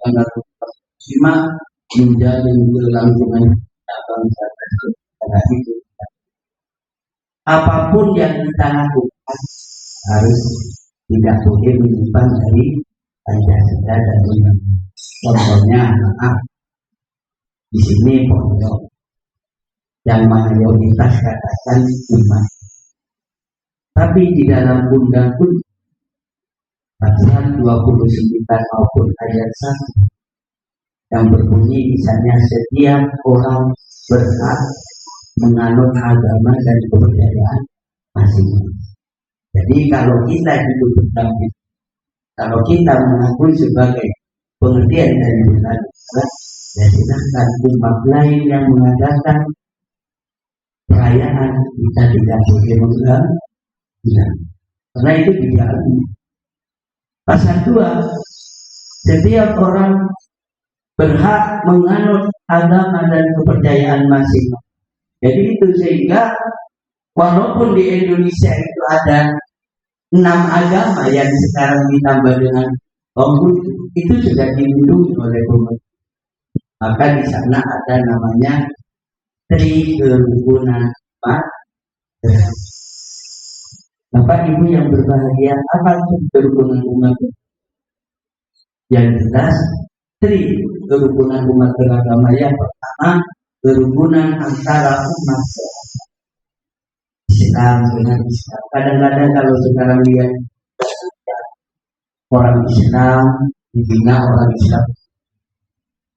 tanggal 5 menjadi kelangsungan bangsa pada itu. Apapun yang kita lakukan harus tidak boleh menyimpang dari Pancasila dan Undang-Undang. Contohnya, maaf, di sini pondok yang mayoritas katakan umat, tapi di dalam undang pun pasal 29 maupun ayat 1 yang berbunyi misalnya setiap orang berhak menganut agama dan kepercayaan masing-masing. Jadi kalau kita hidup berdamping, kalau kita mengakui sebagai pengertian dari benar, ya silahkan umat lain yang mengadakan perayaan kita tidak boleh mengganggu, karena itu dijalankan. Pasal 2, setiap orang berhak menganut agama dan kepercayaan masing-masing. Jadi itu sehingga walaupun di Indonesia itu ada 6 agama yang sekarang ditambah dengan Konghucu, itu sudah dilindungi oleh pemerintah. Maka di sana ada namanya Tri Kerukunan Umat. Bapak Ibu yang berbahagia, apa itu kerukunan umat? Yang jelas, Tri Kerukunan umat beragama yang pertama, kerukunan antara umat Islam dengan Islam. Kadang-kadang kalau sekarang lihat orang Islam dibina orang Islam,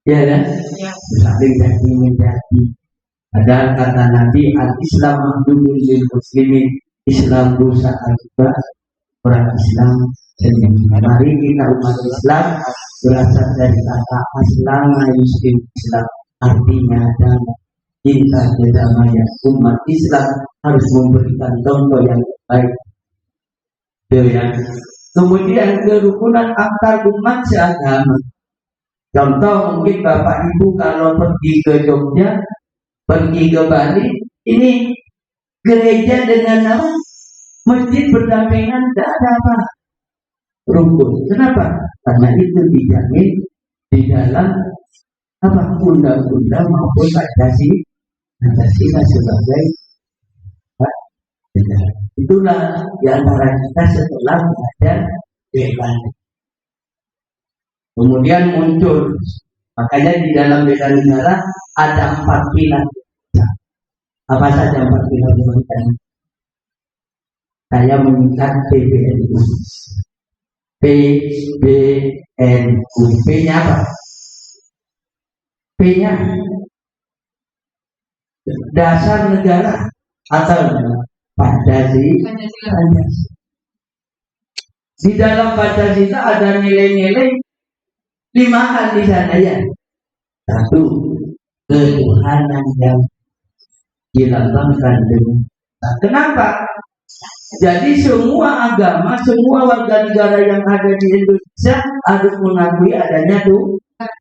ya kan? Saling jadi menjadi. Padahal kata Nabi, al-Islam mahdudun lil muslimin, Islam berusaha juga orang Islam senyum. Mari kita umat Islam berasal dari kata aslama yuslim Islam, artinya damai. Kita kedamaian umat Islam harus memberikan contoh yang baik. Kemudian kerukunan antar umat seagama. Contoh mungkin Bapak Ibu kalau pergi ke Jogja, pergi ke Bali, ini gereja dengan nama masjid berdampingan, tidak ada apa rukun. Kenapa? Karena itu dijamin di dalam apa undang-undang maupun Pancasila sebagai negara. Itulah di antara kita setelah belajar bela. Kemudian muncul, makanya di dalam bela negara ada 4 pilar. Apa saja 4 pilar kita? Saya mengingat PBNU. PBNU. P-nya apa? P-nya dasar negara atau Pancasila. Di dalam Pancasila ada nilai-nilai 5 hal di sana ya. 1, ketuhanan yang dilambangkan dengan. Kenapa? Jadi semua agama, semua warga negara yang ada di Indonesia harus mengakui adanya Tuhan.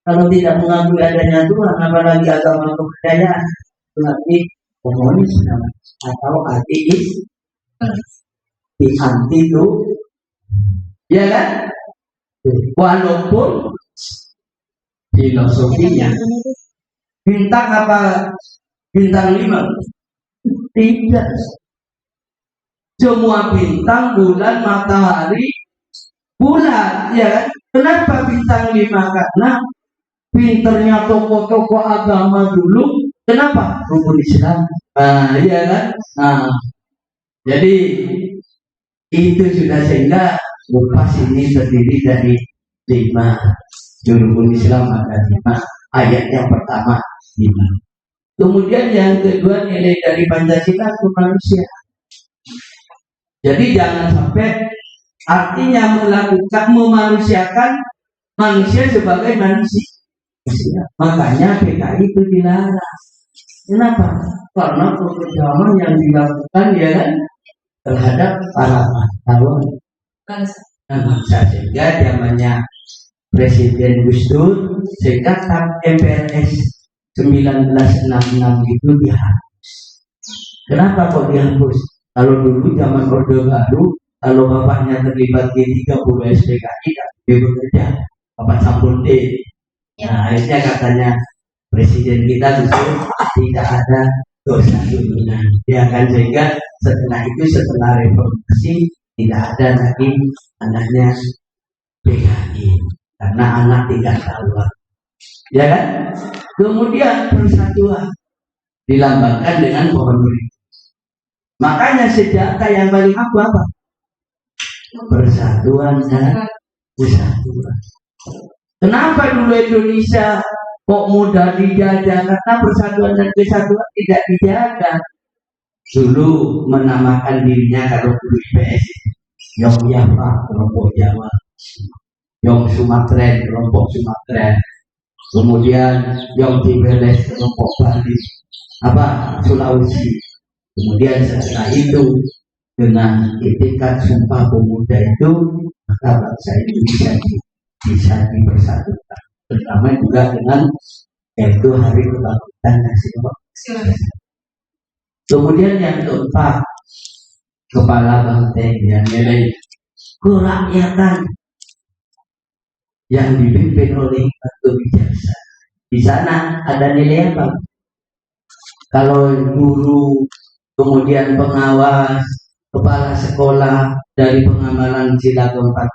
Kalau tidak mengakui adanya Tuhan, apalagi agama kepercayaan, berarti komunis atau ateis, anti itu, ya kan? Walaupun filosofinya bintang apa? Bintang 5? Tidak. Semua bintang, bulan, matahari, bulan, ya kan? Kenapa bintang 5? Karena pinternya tokoh-tokoh agama dulu. Kenapa? Rukun Islam. Iya kan? Jadi itu sudah sehingga Upas ini terdiri dari 5. Rukun Islam ada 5. Ayat yang pertama 5. Kemudian yang kedua nilai dari Pancasila kemanusiaan. Jadi jangan sampai artinya memanusiakan manusia sebagai manusia. Makanya PKI itu dilarang. Kenapa? Karena perjuangan yang dilakukan ya kan terhadap para pahlawan bangsa. Sehingga zamannya Presiden Gus Dur sehingga MPRS 1966 itu dihapus. Kenapa kok dihapus? Kalau dulu zaman Orde Baru, kalau bapaknya terlibat G30 SPKI, dia bekerja Bapak Sambundi. Nah, akhirnya katanya presiden kita justru tidak ada dosa turunan. Ya kan, sehingga setelah itu setelah reformasi tidak ada lagi anaknya PKI karena anak tidak tahu. Ya kan? Kemudian persatuan dilambangkan dengan pohon beringin. Makanya senjata yang paling apa? Persatuan dan kesatuan. Kenapa dulu Indonesia kok mudah dijajah? Karena persatuan dan kesatuan tidak dijaga. Dulu menamakan dirinya kalau dulu IPS Yong Java, kelompok Jawa, Yong Sumatera, kelompok Sumatera, kemudian Yong Cibeles, kelompok Bali, Sulawesi. Kemudian setelah itu dengan itikat Sumpah Pemuda itu, maka bangsa ini bisa dipersatukan. Terutama juga dengan yaitu Hari Kebangkitan Nasional. Kemudian yang keempat, kepala banteng yang nilai kerakyatan yang dipimpin oleh Batu Bijaksana. Di sana ada nilai apa? Kalau guru, kemudian pengawas, kepala sekolah dari pengamalan sila keempat,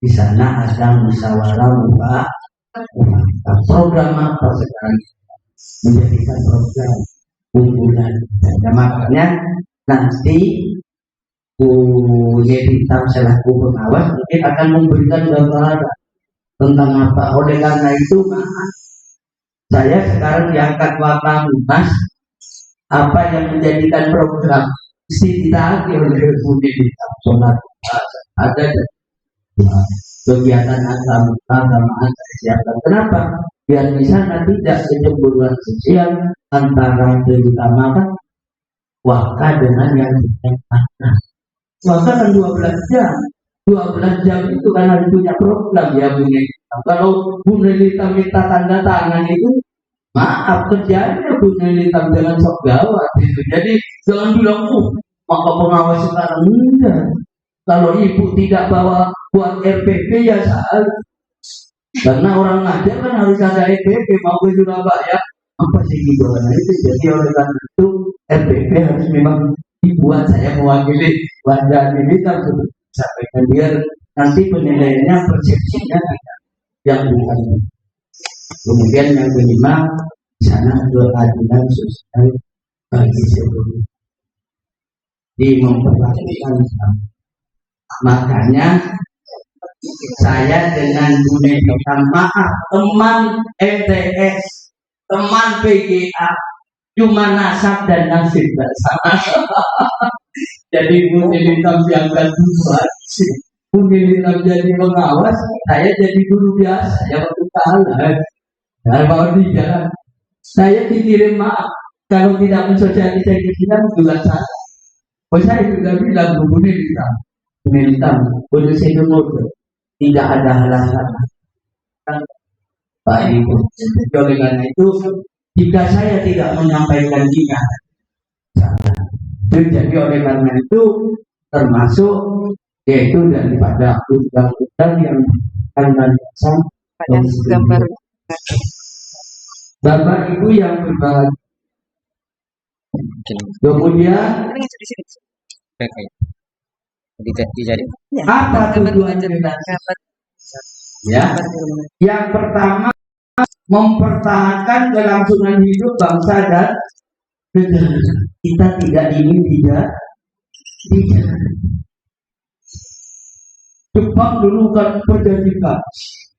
di sana ada musyawarah mufakat. Program apa sekarang menjadikan program unggulan? Dan makanya nanti Bu Yeditam selaku pengawas mungkin akan memberikan gambaran tentang apa. Oleh karena itu, saya sekarang diangkat wakil Mas, apa yang menjadikan program Sintagi oleh Bu Yeditam sholat ada kegiatan keagamaan siapkan. Kenapa? Biar di sana tidak kecemburuan sosial antara terutama wakil dengan yang diangkat. Wakil kan 12 jam. 12 jam itu kan harus punya program ya Bu Nelita. Kalau Bu Nelita minta tanda tangan itu, maaf kerjanya Bu Nelita dengan sok gawat itu. Jadi jangan bilang maka pengawas sekarang enggak. Kalau ibu tidak bawa buat RPP ya salah. Karena orang ngajar kan harus ada RPP, mau ke Surabaya apa sih gimana itu. Jadi oleh karena itu RPP harus memang dibuat. Saya mewakili warga ini untuk sampaikan biar nanti penilaiannya persepsinya ada yang bukan. Kemudian yang kelima, di sana keadilan sosial bagi seluruh di memperlakukan. Makanya saya dengan Bu Nelita, maaf teman MTS, teman PGA, cuma nasab dan nasib bersama. Jadi Bu Nelita diangkat dua, Bu Nelita jadi pengawas, saya jadi guru biasa. Ya waktu kalah, kalau di jalan saya dikirim maaf kalau tidak mensosialisasikan juga salah. Saya sudah bilang Bu Nelita, untuk seluruh tidak ada alasan Pak Ibu. Oleh karena itu, jika saya tidak menyampaikan dia, jadi oleh karena itu termasuk yaitu daripada undang-undang yang akan gambar Bapak Ibu yang berbahagia. Kemudian apa tujuan kita? Ya, yang pertama mempertahankan kelangsungan hidup bangsa dan negara. Kita tidak ingin tidak. Jepang dulu kan perjanjian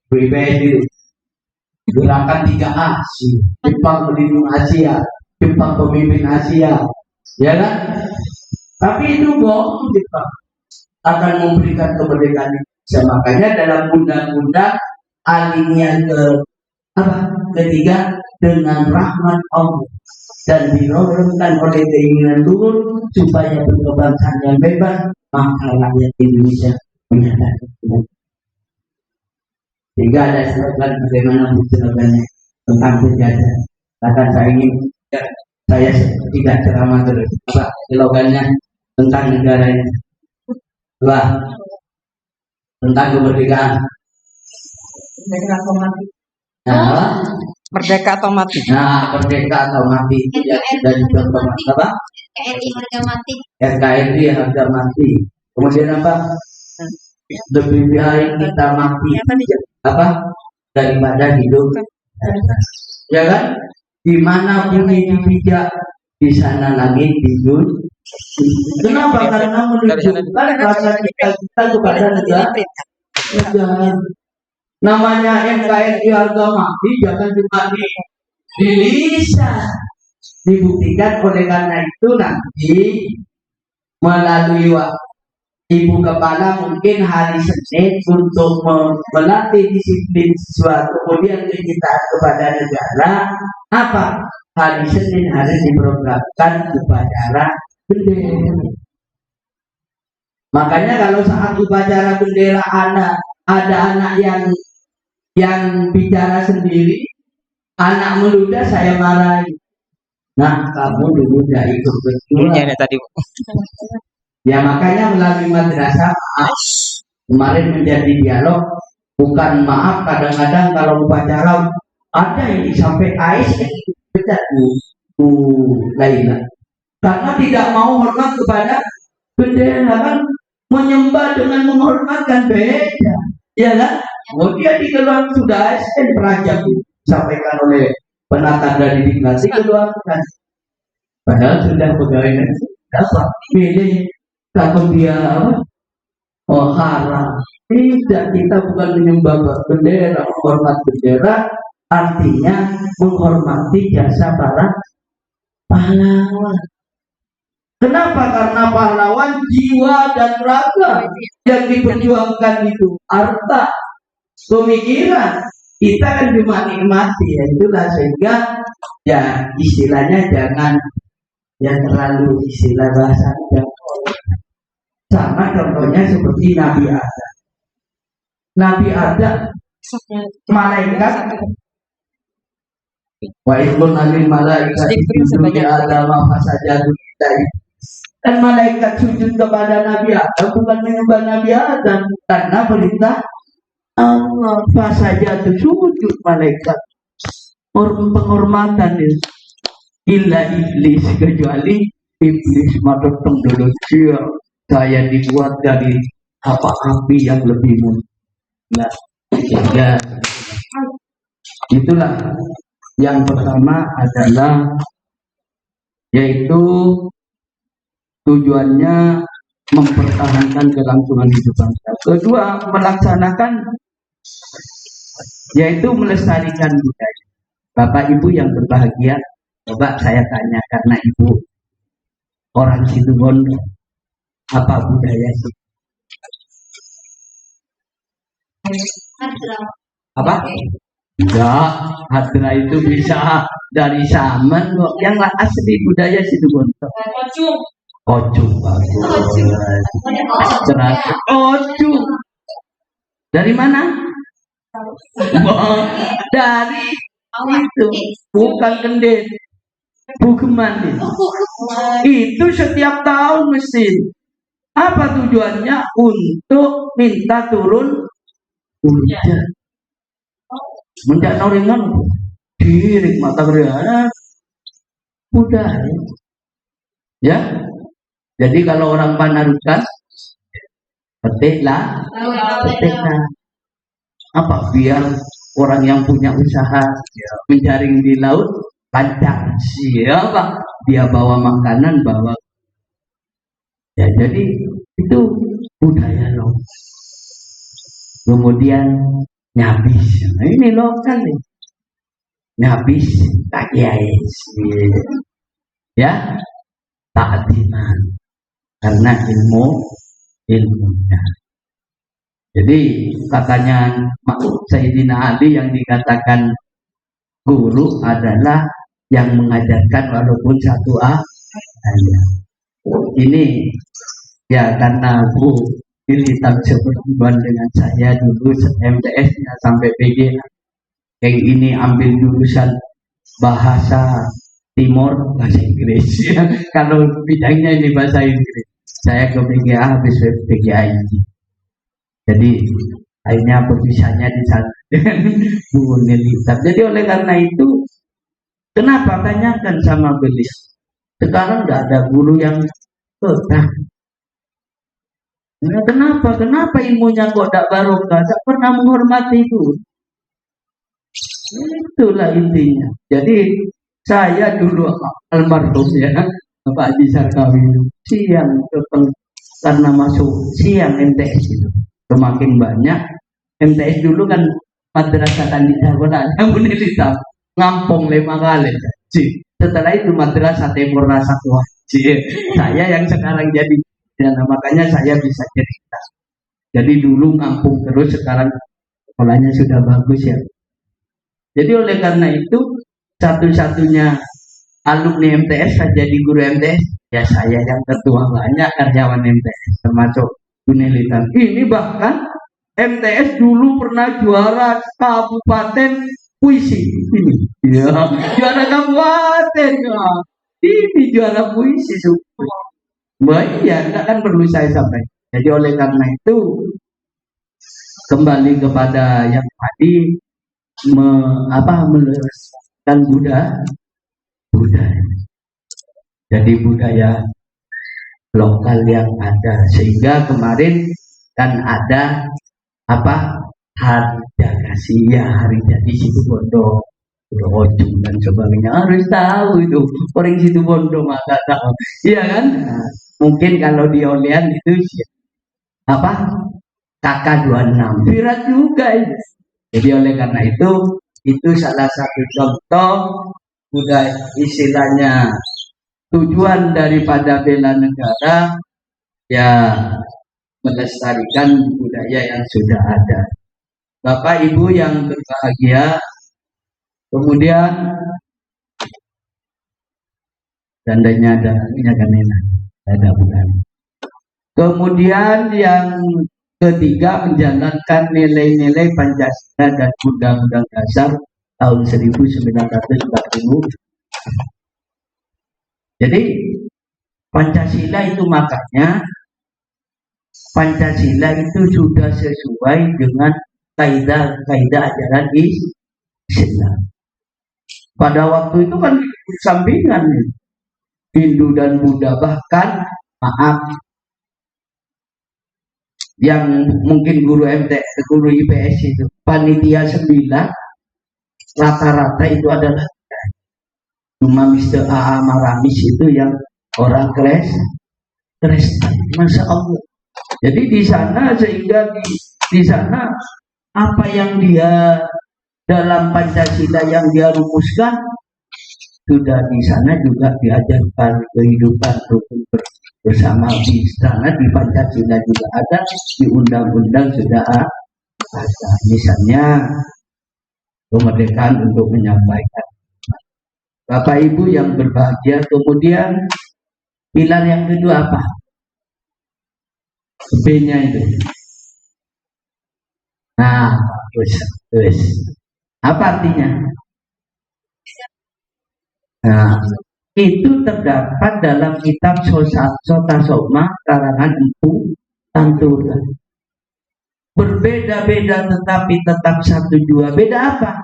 PBB itu gerakan 3A, Jepang melindungi Asia, Jepang pemimpin Asia, ya kan? Tapi itu bohong. Jepang akan memberikan kemerdekaan Indonesia. Makanya dalam undang-undang alinea ketiga dengan rahmat Allah dan dirodoskan oleh keinginan turun supaya berkebangsaan yang bebas, maka rakyat Indonesia menyatakan itu. Sehingga ada slogan bagaimana slogannya tentang penjajah. Bahkan saya tidak ceramah terus. Apa slogannya tentang negara ini? Wah, tentang kemerdekaan. Nah, Merdeka atau mati? nah, merdeka atau mati itu ya sudah dicontoh apa? NKRI harga mati. NKRI harga mati. Kemudian apa? Lebih baik kita mati apa daripada hidup. Ya kan? Di mana bumi dipijak, di sana langit dijun. Kenapa? Karena menunjukkan rasa kita kepada negara. Namanya NKRI harga mati jangan cuma dilisan, dibuktikan. Oleh karena itu nanti melalui ibu kepala mungkin hari Senin untuk melatih disiplin siswa, kemudian kecintaan kepada negara. Apa? Hari Senin harus diprogramkan upacara bendera. Makanya kalau saat upacara bendera ada anak yang bicara sendiri, anak meludah, saya marahi. Nah, kamu dulu tidak ikut betul. Tadi. Ya makanya melalui madrasah kemarin menjadi dialog, bukan maaf kadang-kadang kalau upacara ada yang sampai ais pecat Laila karena tidak mau hormat kepada bendera kan, menyembah dengan menghormatkan beda, ya kan? Kemudian di keluar sudah ASN peraja disampaikan oleh penata dari dignasi keluarkan, padahal sudah pegawai negeri dapat pilih. Kalau dia haram, tidak, kita bukan menyembah bendera, menghormat bendera artinya menghormati jasa para pahlawan. Kenapa? Karena pahlawan jiwa dan raga yang diperjuangkan itu harta, pemikiran. Kita kan cuma nikmati, ya itulah sehingga ya istilahnya jangan yang terlalu istilah bahasa sama contohnya seperti Nabi Adam. Nabi Adam malaikat wa idhun alil malaikat sujudu li Adam fasajadu dan malaikat sujud kepada Nabi Adam bukan menyembah Nabi Adam karena perintah Allah. Fasajadu sujud malaikat penghormatan itu. Illa iblis, kecuali iblis madot dulu dia saya dibuat dari apa api yang lebih mulia. Nah, sehingga itulah yang pertama adalah yaitu tujuannya mempertahankan kelangsungan hidup bangsa. Kedua, melaksanakan yaitu melestarikan budaya. Bapak Ibu yang berbahagia, coba saya tanya karena Ibu orang Situbondo, apa budaya sih? Apa? Enggak, hadra itu bisa dari Saman kok. Yang asli budaya Situbondo. Ocung bagus. Ocung. Dari mana? Dari itu, bukan Kendet, Bugeman itu setiap tahun mesin. Apa tujuannya? Untuk minta turun hujan. Menjak noringan dirik mata berana udah ya. Jadi kalau orang panarukan petiklah. Apa biar orang yang punya usaha menjaring di laut lancar. Siapa dia bawa makanan, bawa ya, jadi itu budaya loh. Kemudian nyabis, nah, ini lokal nih. Nyabis tak kiais ya, ta'ziman karena ilmunya. Jadi katanya Sayyidina Ali yang dikatakan guru adalah yang mengajarkan walaupun satu ayat. Ini ya karena Bu ini tak seberhubungan dengan saya dulu MTS-nya sampai PG. Yang ini ambil jurusan bahasa Timur, bahasa Inggris. Kalau bidangnya ini bahasa Inggris, saya ke PGA habis PGI. Jadi akhirnya perpisahannya di sana dengan Bu Nelita. Jadi oleh karena itu, kenapa tanyakan sama beliau? Sekarang nggak ada guru yang nah, kenapa ilmunya kok tidak barokah? Tak pernah menghormati itu. Itulah intinya. Jadi saya dulu almarhum ya, Pak Haji Sarkawi, siang karena masuk siang MTS itu semakin banyak. MTS dulu kan madrasah Kandida namun Elita ngampung 5 kali. Setelah itu madrasah Timur Rasa saya yang sekarang jadi, dan makanya saya bisa cerita. Jadi dulu ngampung terus, sekarang sekolahnya sudah bagus ya. Jadi oleh karena itu, satu-satunya alumni MTS jadi guru MTS ya saya yang ketua, banyak karyawan MTS termasuk Bunelitan. Ini bahkan MTS dulu pernah juara kabupaten puisi. Ini ya, juara kabupaten ya. Ini juara puisi semua. Baik ya, enggak kan perlu saya sampaikan. Jadi oleh karena itu, kembali kepada yang tadi, melestarikan budaya. Jadi budaya lokal yang ada, sehingga kemarin kan ada hari kasih ya, hari jadi Situbondo, Ujung dan sebagainya, harus tahu itu orang Situbondo maka tahu, iya kan? Nah, mungkin kalau di Olian itu KK26 viral juga itu. Jadi oleh karena itu salah satu contoh budaya, istilahnya tujuan daripada bela negara ya, melestarikan budaya yang sudah ada. Bapak Ibu yang berbahagia, kemudian tandanya ada bukan. Kemudian yang ketiga, menjalankan nilai-nilai Pancasila dan Undang-Undang Dasar tahun 1945. Jadi Pancasila itu, makanya Pancasila itu sudah sesuai dengan kaidah ajaran Islam. Pada waktu itu kan sampingan Hindu dan Buddha, bahkan yang mungkin guru IPS itu panitia 9 rata-rata itu adalah cuma Mr. A.A. Maramis itu yang orang Kristen. Masya Allah. Jadi di sana, sehingga di sana apa yang dia dalam Pancasila yang dia rumuskan sudah di sana juga diajarkan kehidupan rukun bersama. Di sana di Pancasila juga ada, di undang-undang sudah ada. Misalnya kemerdekaan untuk menyampaikan. Bapak Ibu yang berbahagia, kemudian pilar yang kedua apa? B-nya itu. Nah, terus. Apa artinya? Nah, itu terdapat dalam kitab Sota Soma karangan Empu Tantura. Berbeda-beda tetapi tetap satu jua. Beda apa?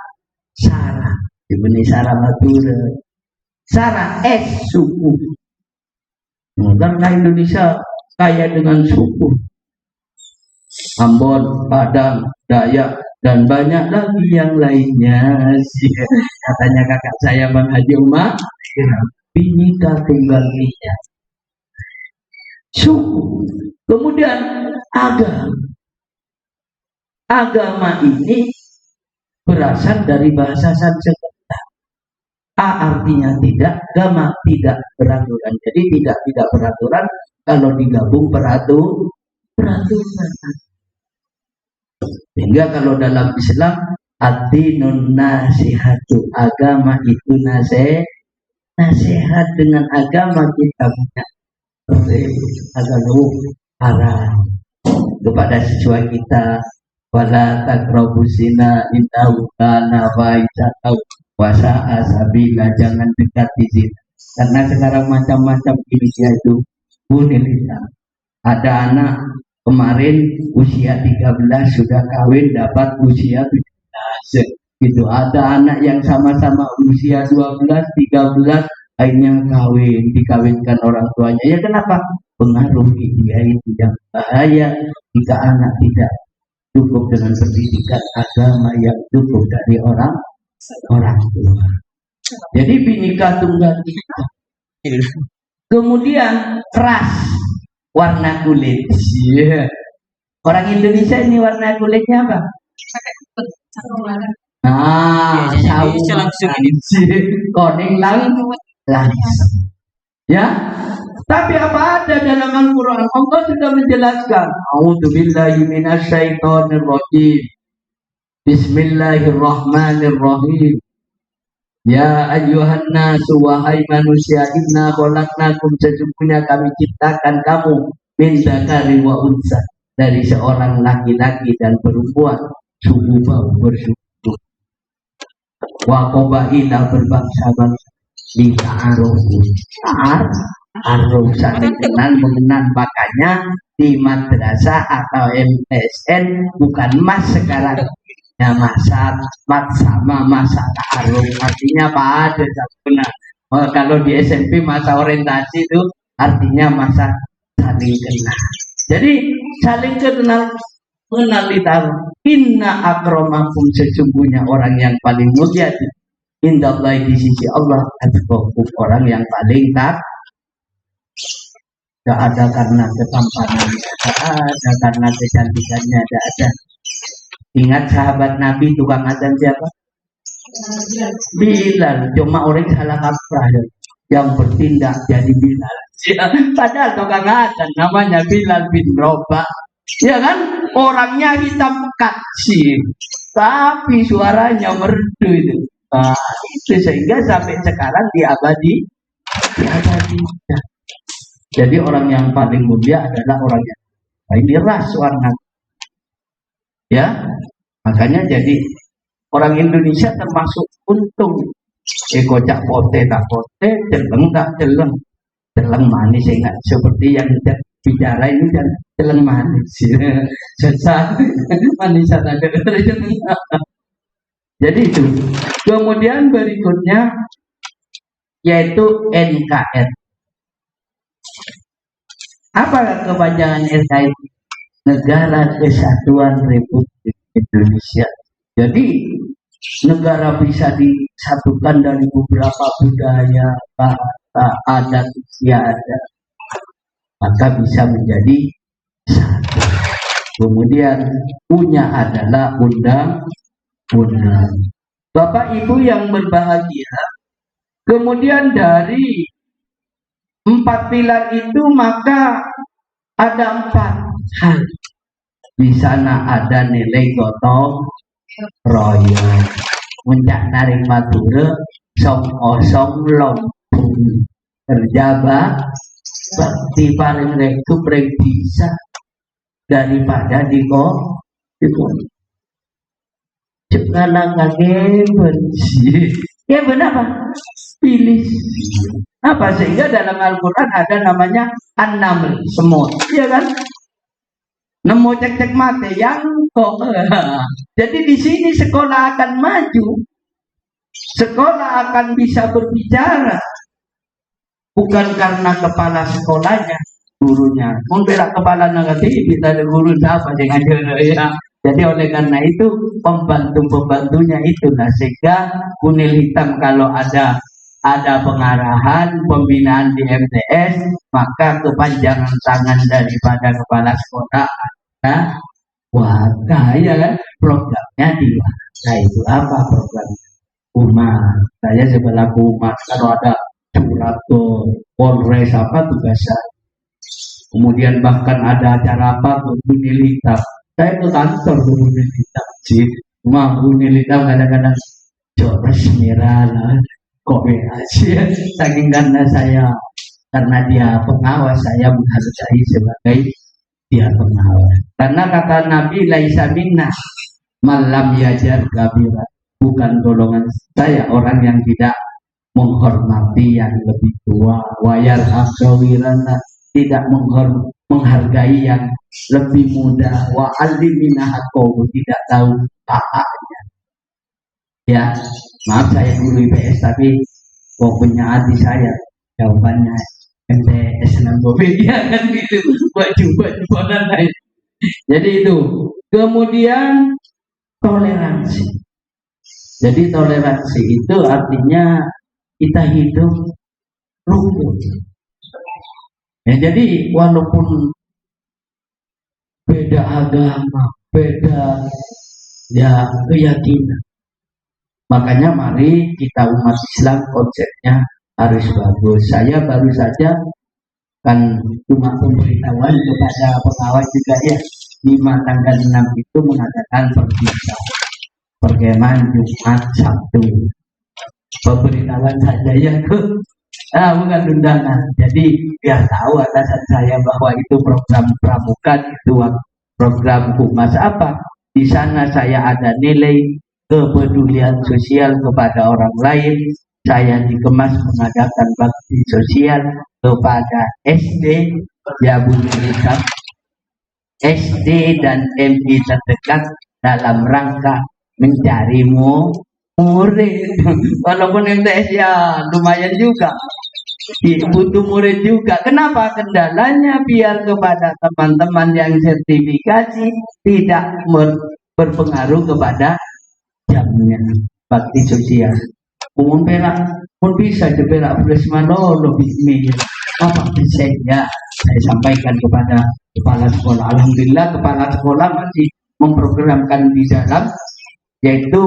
Sara. Ini Sara Matura. Sara suku. Karena Indonesia kaya dengan suku. Ambon, Padang, Dayak, dan banyak lagi yang lainnya. Katanya kakak saya Bang Haji Umar, Bhinneka Tunggal Ika. Suku. Kemudian agama. Agama ini berasal dari bahasa Sanskerta. A artinya tidak, gama tidak peraturan. Jadi tidak peraturan, kalau digabung peraturan. Sehingga kalau dalam Islam, ad-dinun nasihatu, agama itu nasihat. Dengan agama kita punya agama haram kepada siswa kita, wala taqrabuz zina innahu kana fahisatan wa sa'a sabila, jangan dekati zina. Karena sekarang macam-macam Indonesia itu bunyinya. Ada anak kemarin usia 13 sudah kawin dapat usia 17. Gitu. Ada anak yang sama-sama usia 12, 13 akhirnya kawin, dikawinkan orang tuanya. Ya kenapa? Pengaruh dia itu yang bahaya jika anak tidak cukup dengan pendidikan agama yang cukup dari orang tua. Jadi binika tunggal ika. Kemudian ras, warna kulit. Yeah. Orang Indonesia ini warna kulitnya apa? Nah, langsung koning langis. Ya, tapi apa ada dalam Al-Quran? Allah sudah menjelaskan. A'udzubillahi minasyaitonirrajim. Bismillahirrahmanirrahim. Ya ayyuhan nasu, wahai manusia, inna khalaqnakum, sesungguhnya kami ciptakan kamu min dzakari wa unsa, dari seorang laki-laki dan perempuan, suku bau bersuku, wa qabaila berbangsa-bangsa, li ta'arufu. Ta'aruf saling kenal mengenal, makanya di madrasah atau MSN bukan mas sekarang. Ya, masa mat sama masa ta'aruf, artinya apa ada benar. Kalau di SMP masa orientasi itu artinya masa saling kenal. Jadi saling kenal, mengenal ta'aruf. Inna akramakum, sesungguhnya orang yang paling mulia indallahi, di sisi Allah, atqakum, orang yang paling takwa. Tidak ada karena ketampanan, tidak ada karena kecantikannya, tidak ada. Ingat sahabat Nabi tukang azan siapa? Bilal. Cuma orang salah kaprah yang bertindak jadi Bilal. Ya, padahal tukang azan namanya Bilal bin Rabah. Ya kan? Orangnya hitam kacir, tapi suaranya merdu itu. Nah, itu sehingga sampai sekarang diabadi. Jadi orang yang paling mulia adalah orang yang ini ras warna. Ya, makanya jadi orang Indonesia termasuk untung. Kocak pote tak pote, celeng tak celeng, celeng manis enggak seperti yang bicara ini dan celeng manis. Susah manis ada. Jadi itu. Kemudian berikutnya yaitu NKRI. Apa kepanjangan NKRI? Negara Kesatuan Republik Indonesia. Jadi negara bisa disatukan dari beberapa budaya, bahasa, adat, istiadat, maka bisa menjadi satu. Kemudian punya adalah undang-undang. Bapak Ibu yang berbahagia, kemudian dari 4 pilar itu maka ada 4 hal. Di sana ada nilai gotong royong. Muncak naring Madura, song osong lompung terjaba, bakti paling reku bisa daripada dikon. Cekala kage benci. Ya benar apa? Pilih. Apa sehingga dalam Al-Quran ada namanya an-naml, semut, iya kan? Nemu cek-cek mate yang kok. Jadi di sini sekolah akan maju, sekolah akan bisa berbicara, bukan karena kepala sekolahnya, gurunya. Mungkin kepala negatif kita ada guru siapa yang ngajar ya. Jadi oleh karena itu pembantu-pembantunya itulah sehingga kunil hitam kalau ada pengarahan, pembinaan di MTS, maka kepanjangan tangan daripada kepala sekolah ada wakah, ya kan? Programnya di wakah itu apa programnya? Umat. Saya sebelah umat, kalau ada surat ke Polres apa tugas saya. Kemudian bahkan ada acara apa ke Bunilitab. Saya ke kantor ke Bunilitab sih. Cuma Bunilitab kadang-kadang joros merah lah. Kok aja saking karena dia pengawas, saya menghargai sebagai dia pengawas. Karena kata Nabi laisa minna malam yajar kabira, bukan golongan saya orang yang tidak menghormati yang lebih tua, wayar akhawirana, tidak menghargai yang lebih muda, wa alimina haqqahu, tidak tahu haknya. Ya, maaf saya guru IPS tapi kok punya hati saya jawabannya MTS Nambopedia kan gitu, baju lain. Jadi itu. Kemudian toleransi. Jadi toleransi itu artinya kita hidup rukun. Ya, jadi walaupun beda agama, beda ya keyakinan, makanya mari kita umat Islam konsepnya harus bagus. Saya baru saja kan cuma pemberitahuan kepada pengawal juga ya, 5 tanggal 6 itu mengadakan perkemahan Jumat Sabtu. Pemberitahuan saja ya bukan undangan. Jadi biar tahu atasan saya bahwa itu program pramuka, itu program humas apa. Di sana saya ada nilai kepedulian sosial kepada orang lain. Saya dikemas mengadakan bakti sosial kepada SD, ya Bu Nurika, SD dan MI terdekat dalam rangka mencari murid. Walaupun MTS ya lumayan juga, butuh murid juga. Kenapa? Kendalanya biar kepada teman-teman yang sertifikasi tidak berpengaruh kepada jamnya bakti sosial. Umum perak pun bisa perak plus malo lebih mil apa bisa ya saya sampaikan kepada kepala sekolah. Alhamdulillah kepala sekolah masih memprogramkan di dalam, yaitu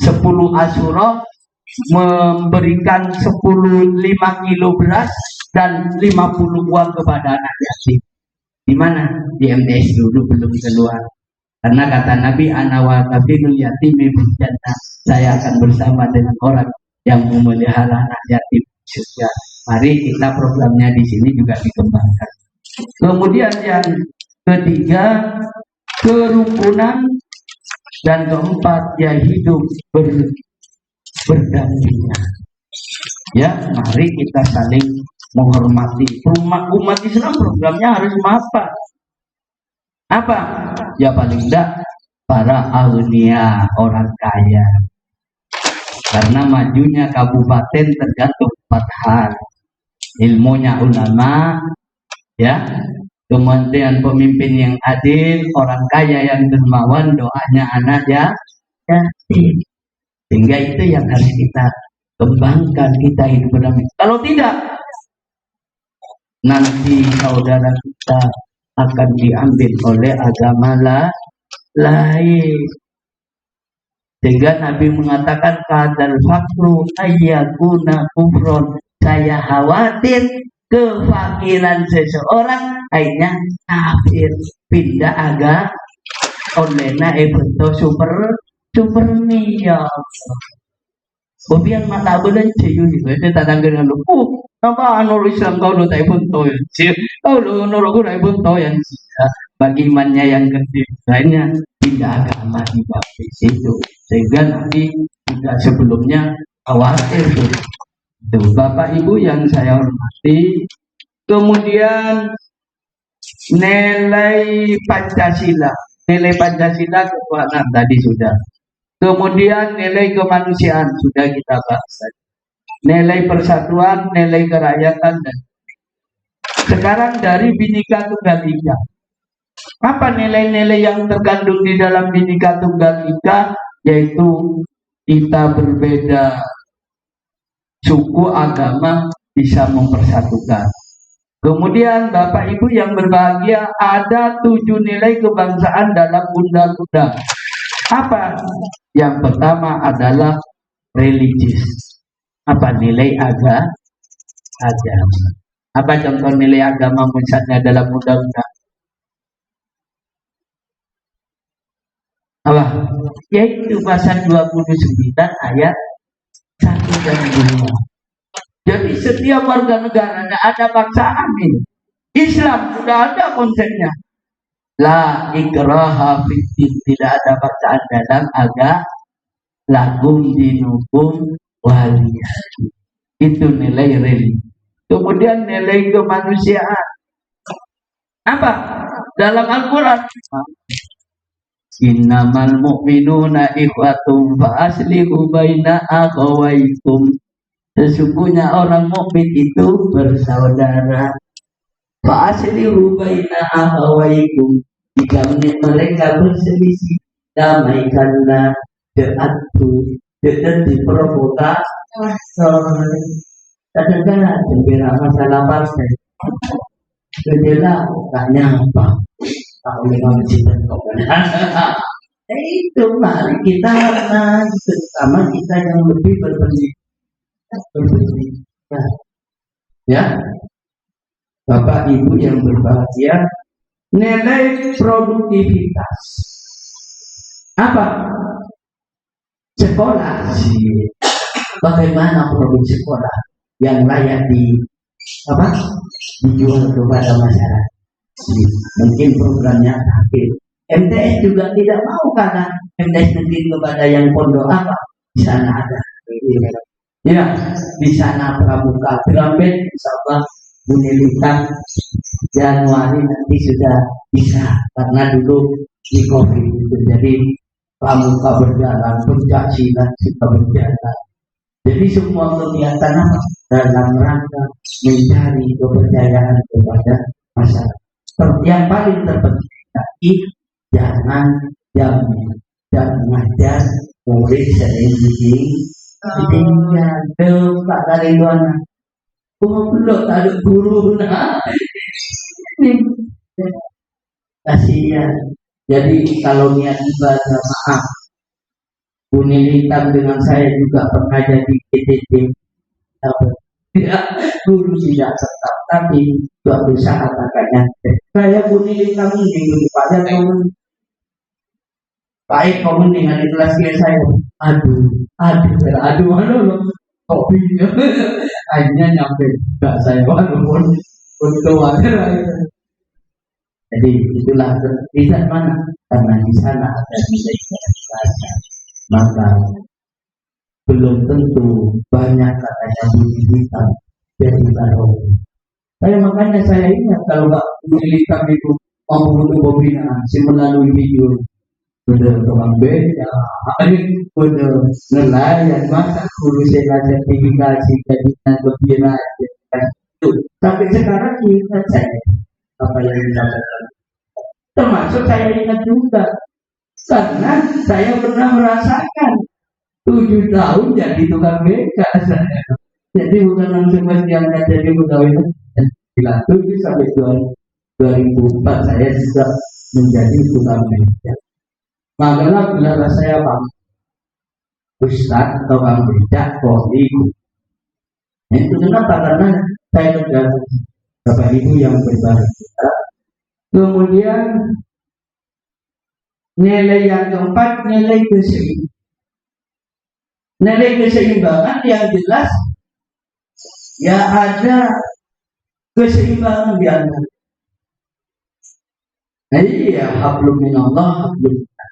10 Asyura memberikan 5 kilo beras dan 50 uang kepada anak yatim. Di mana? Di MTS dulu, belum keluar. Karena kata Nabi, ana wa kafilul yatimi bil jannah, saya akan bersama dengan orang yang memelihara anak yatim surga. Mari kita programnya di sini juga dikembangkan. Kemudian yang ketiga, kerukunan, dan keempat ya hidup berdampingan. Ya, mari kita saling menghormati. Umat Islam programnya harus apa? Ya paling tidak para agnia, orang kaya. Karena majunya kabupaten tergantung 4 hal. Ilmunya ulama, ya, kemudian pemimpin yang adil, orang kaya yang dermawan, doanya anak ya. Sehingga itu yang harus kita kembangkan, kita hidup berdamai. Kalau tidak, nanti saudara kita akan diambil oleh agama lain. Sehingga Nabi mengatakan kadal fakru ayyakuna kufron. Saya khawatir kefakiran seseorang akhirnya kafir, pindah agama olehna evento super niya. Kemudian mata bulan cium juga itu tatanggan lu. Apa anu Islam kau lu tak pun toy. Kau lu nurut aku pun toy yang bagi imannya yang gede lainnya tidak agama di baptis itu. Sehingga nanti juga sebelumnya khawatir tuh Bapak Ibu yang saya hormati. Kemudian nilai Pancasila kekuatan tadi sudah. Kemudian nilai kemanusiaan sudah kita bahas. Nilai persatuan, nilai kerakyatan, dan sekarang dari Bhinneka Tunggal Ika. Apa nilai-nilai yang terkandung di dalam Bhinneka Tunggal Ika? Yaitu kita berbeda suku, agama bisa mempersatukan. Kemudian Bapak Ibu yang berbahagia, ada 7 nilai kebangsaan dalam undang-undang. Apa? Yang pertama adalah religius. Apa nilai agama? Apa contoh nilai agama misalnya dalam undang-undang? Apa? Yaitu pasal 29 ayat 1 dan 2. Jadi setiap warga negara ada paksaan ini. Islam sudah ada konsepnya. La ikraha fiddin, tidak ada paksaan dalam agama. Lakum dinukum waliyah. Itu nilai religi. Kemudian nilai kemanusiaan. Apa? Dalam Al-Quran. Innamal mu'minuna ikhwatum fa aslihu baina akhawaykum. Sesungguhnya orang mukmin itu bersaudara. Fa aslihu baina akhawaykum. Jika mereka berselisih, damaikanlah. Jangan diprovokasi. Kadang-kadang membela masalah partai. Jendela tanya apa? Tahu lima cinta kau. Itu mari kita terutama kita yang lebih berpendidikan. Ya, Bapak Ibu yang berbahagia, nilai produktivitas apa? Sekolah sih. Bagaimana produk sekolah yang layak dijual kepada masyarakat? Mungkin programnya akhir. MTS juga tidak mau karena MTS negeri kepada yang pondok apa di sana ada. Ya, di sana pramuka Gramet, insyaallah Bunilita Januari nanti sudah bisa karena dulu di COVID itu jadi pramuka berjalan, pencak silat juga berjalan. Jadi semua kegiatan dalam rangka mencari kepercayaan kepada masyarakat. Yang paling terpenting tadi jangan mengajar murid sering ditinggal Pak dari luar. Belum ada guru kasihan. Jadi kalau niat ibadah maaf, kuning hitam dengan saya juga pernah jadi PTT. Tidak, guru tidak tetap, tapi suatu saat makanya saya kuning hitam ini pada tahun baik komen dengan di kelas saya. Aduh, kopinya akhirnya nyampe enggak saya walaupun untuk wajar. Jadi itulah di mana karena di sana ada nilai ibadah, maka belum tentu banyak katanya bunyi hitam jadi taruh. Makanya saya ingat kalau Pak bunyi hitam itu mau butuh pembinaan si melalui video bener tukang beca, bener nelayan, masa guru saya sertifikasi jadinya gembira itu. Tapi sekarang ingat saya apa yang dikatakan, termasuk saya ingat juga karena saya pernah merasakan 7 tahun jadi tukang beca saya. Jadi bukan langsung diangkat jadi pegawai. Dilanjut sampai 2004 saya juga menjadi tukang beca. Makanya gelar saya Pak Ustaz tukang beca Polri. Itu kenapa? Karena saya kerja Bapak Ibu yang berbahagia. Kemudian nilai yang keempat, nilai keseimbangan. Nilai keseimbangan yang jelas ya ada keseimbangan di antara. Nah, iya, hablum minallah, hablum minallah.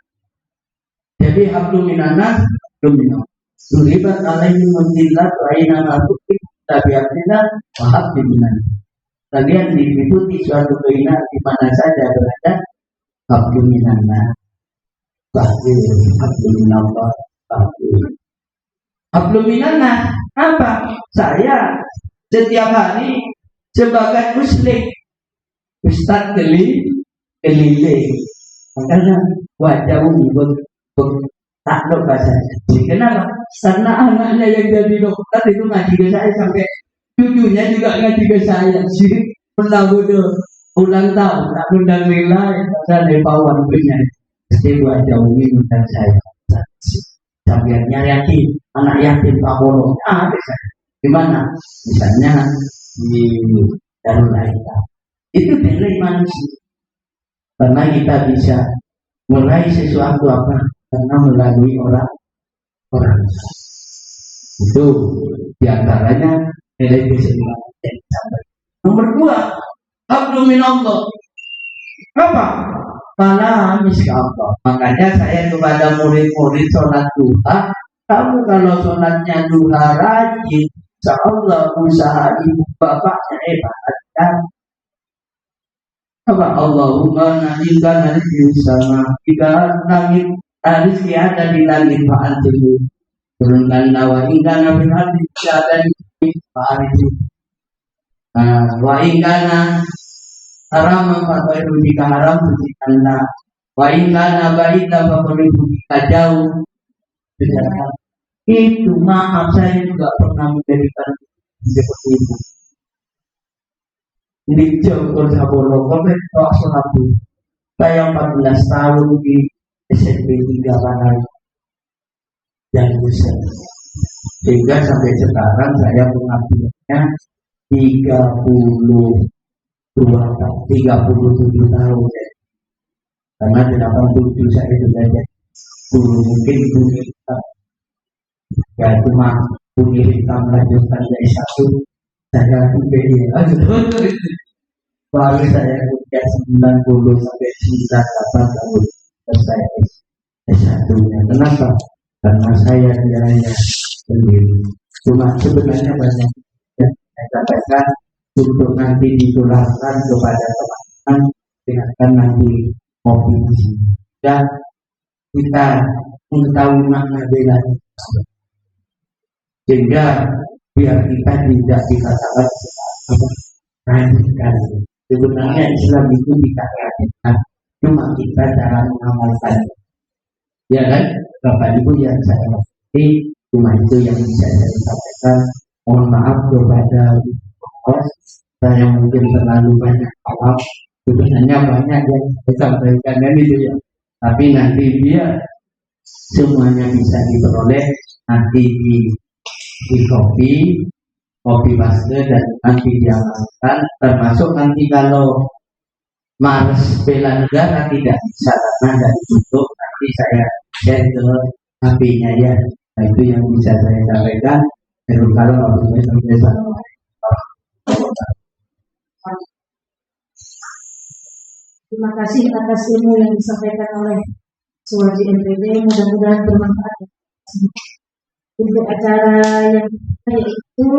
Jadi hablum minannas, hablum minallah. Suribat alaihi muntillat wa aina nabuki tabiatina wa hablum minallah. Kalian diikuti suatu keinginan di mana saja berada, hablum minallah. Bahkan hablum minallah, hablum minallah. Apa? Saya setiap hari sebagai muslim Ustaz keliling karena wajahmu takluk bahasa. Kenapa? Karena anaknya yang jadi dokter itu ngaji ke saya sampai cucunya juga ngaji ke saya. Sih pernah ulang tahun, tak undang nilai saya dari pawang punya. Jadi wajahmu ini undang saya. Sampai yakin anak yatim Pamono ada saya. Di mana? Misalnya di Darul Aita. Itu nilai manusia. Karena kita bisa meraih sesuatu apa? Karena melalui orang. Itu diantaranya nilai keseimbangan yang dicapai. Nomor 2, hablum minallah. Apa? Karena Allah. Makanya saya kepada murid-murid sholat duha, kamu kalau sholatnya duha rajin, insya Allah usaha ibu bapak saya bahagia. apa Allahumma nalikkan rizki sama jika langit rizki ada di langit fa'antimu turunkan wa ingkana fil ardi ada di fa'aridu wa ingkana haram fa'aridu jika haram berikanlah wa ingkana baita fa'aridu jika jauh berikanlah. Itu maaf saya juga pernah menjadikan seperti itu. Di Jogor Sabolo, Kompleks Solabu. Saya 14 tahun di SMP 3 Panai dan Buset. Sehingga sampai sekarang saya mengabdinya 37 tahun. Karena 87 saya sudah jadi guru, mungkin guru hitam. Ya cuma guru hitam lanjutkan dari satu. Saya baru saya kuliah 90 sampai 98 tahun selesai S1-nya. Kenapa? Karena saya kiranya sendiri. Cuma sebenarnya banyak yang saya katakan untuk nanti ditularkan kepada teman-teman, silahkan nanti ngopi di sini. Dan kita mengetahui makna bela sehingga biar kita tidak dikatakan radikal. Sebenarnya Islam itu tidak radikal, cuma kita cara mengamalkan. Ya kan, Bapak Ibu yang saya hormati, cuma itu yang bisa saya sampaikan. Mohon maaf kepada saya mungkin terlalu banyak maaf. Sebenarnya banyak yang saya sampaikan itu ya. Tapi nanti biar semuanya bisa diperoleh nanti di kopi masker dan nanti diamalkan, termasuk nanti kalau Mars bela negara tidak bisa karena dari untuk nanti saya share ke HP-nya ya. Nah, itu yang bisa saya sampaikan. Kalau habis terima kasih atas ilmu yang disampaikan oleh Suwardi MPD, mudah-mudahan bermanfaat. Untuk acara yang yaitu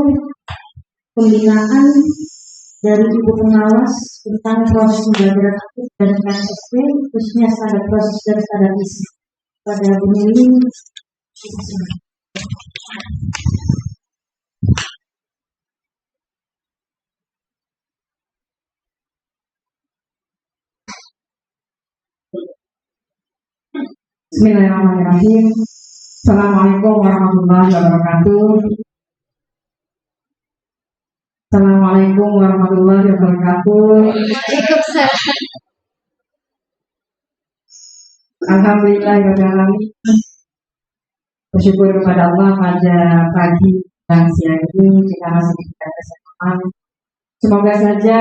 pembinaan dari Ibu Pengawas tentang proses pembelajaran aktif dan KSP, khususnya standar proses dan standar isi pada pemilih. Bismillahirrahmanirrahim. Assalamualaikum warahmatullahi wabarakatuh. Assalamualaikum warahmatullahi wabarakatuh. Alhamdulillahirrahmanirrahim. Bersyukur kepada Allah pada pagi dan siang ini kita masih diberikan kesehatan. Semoga saja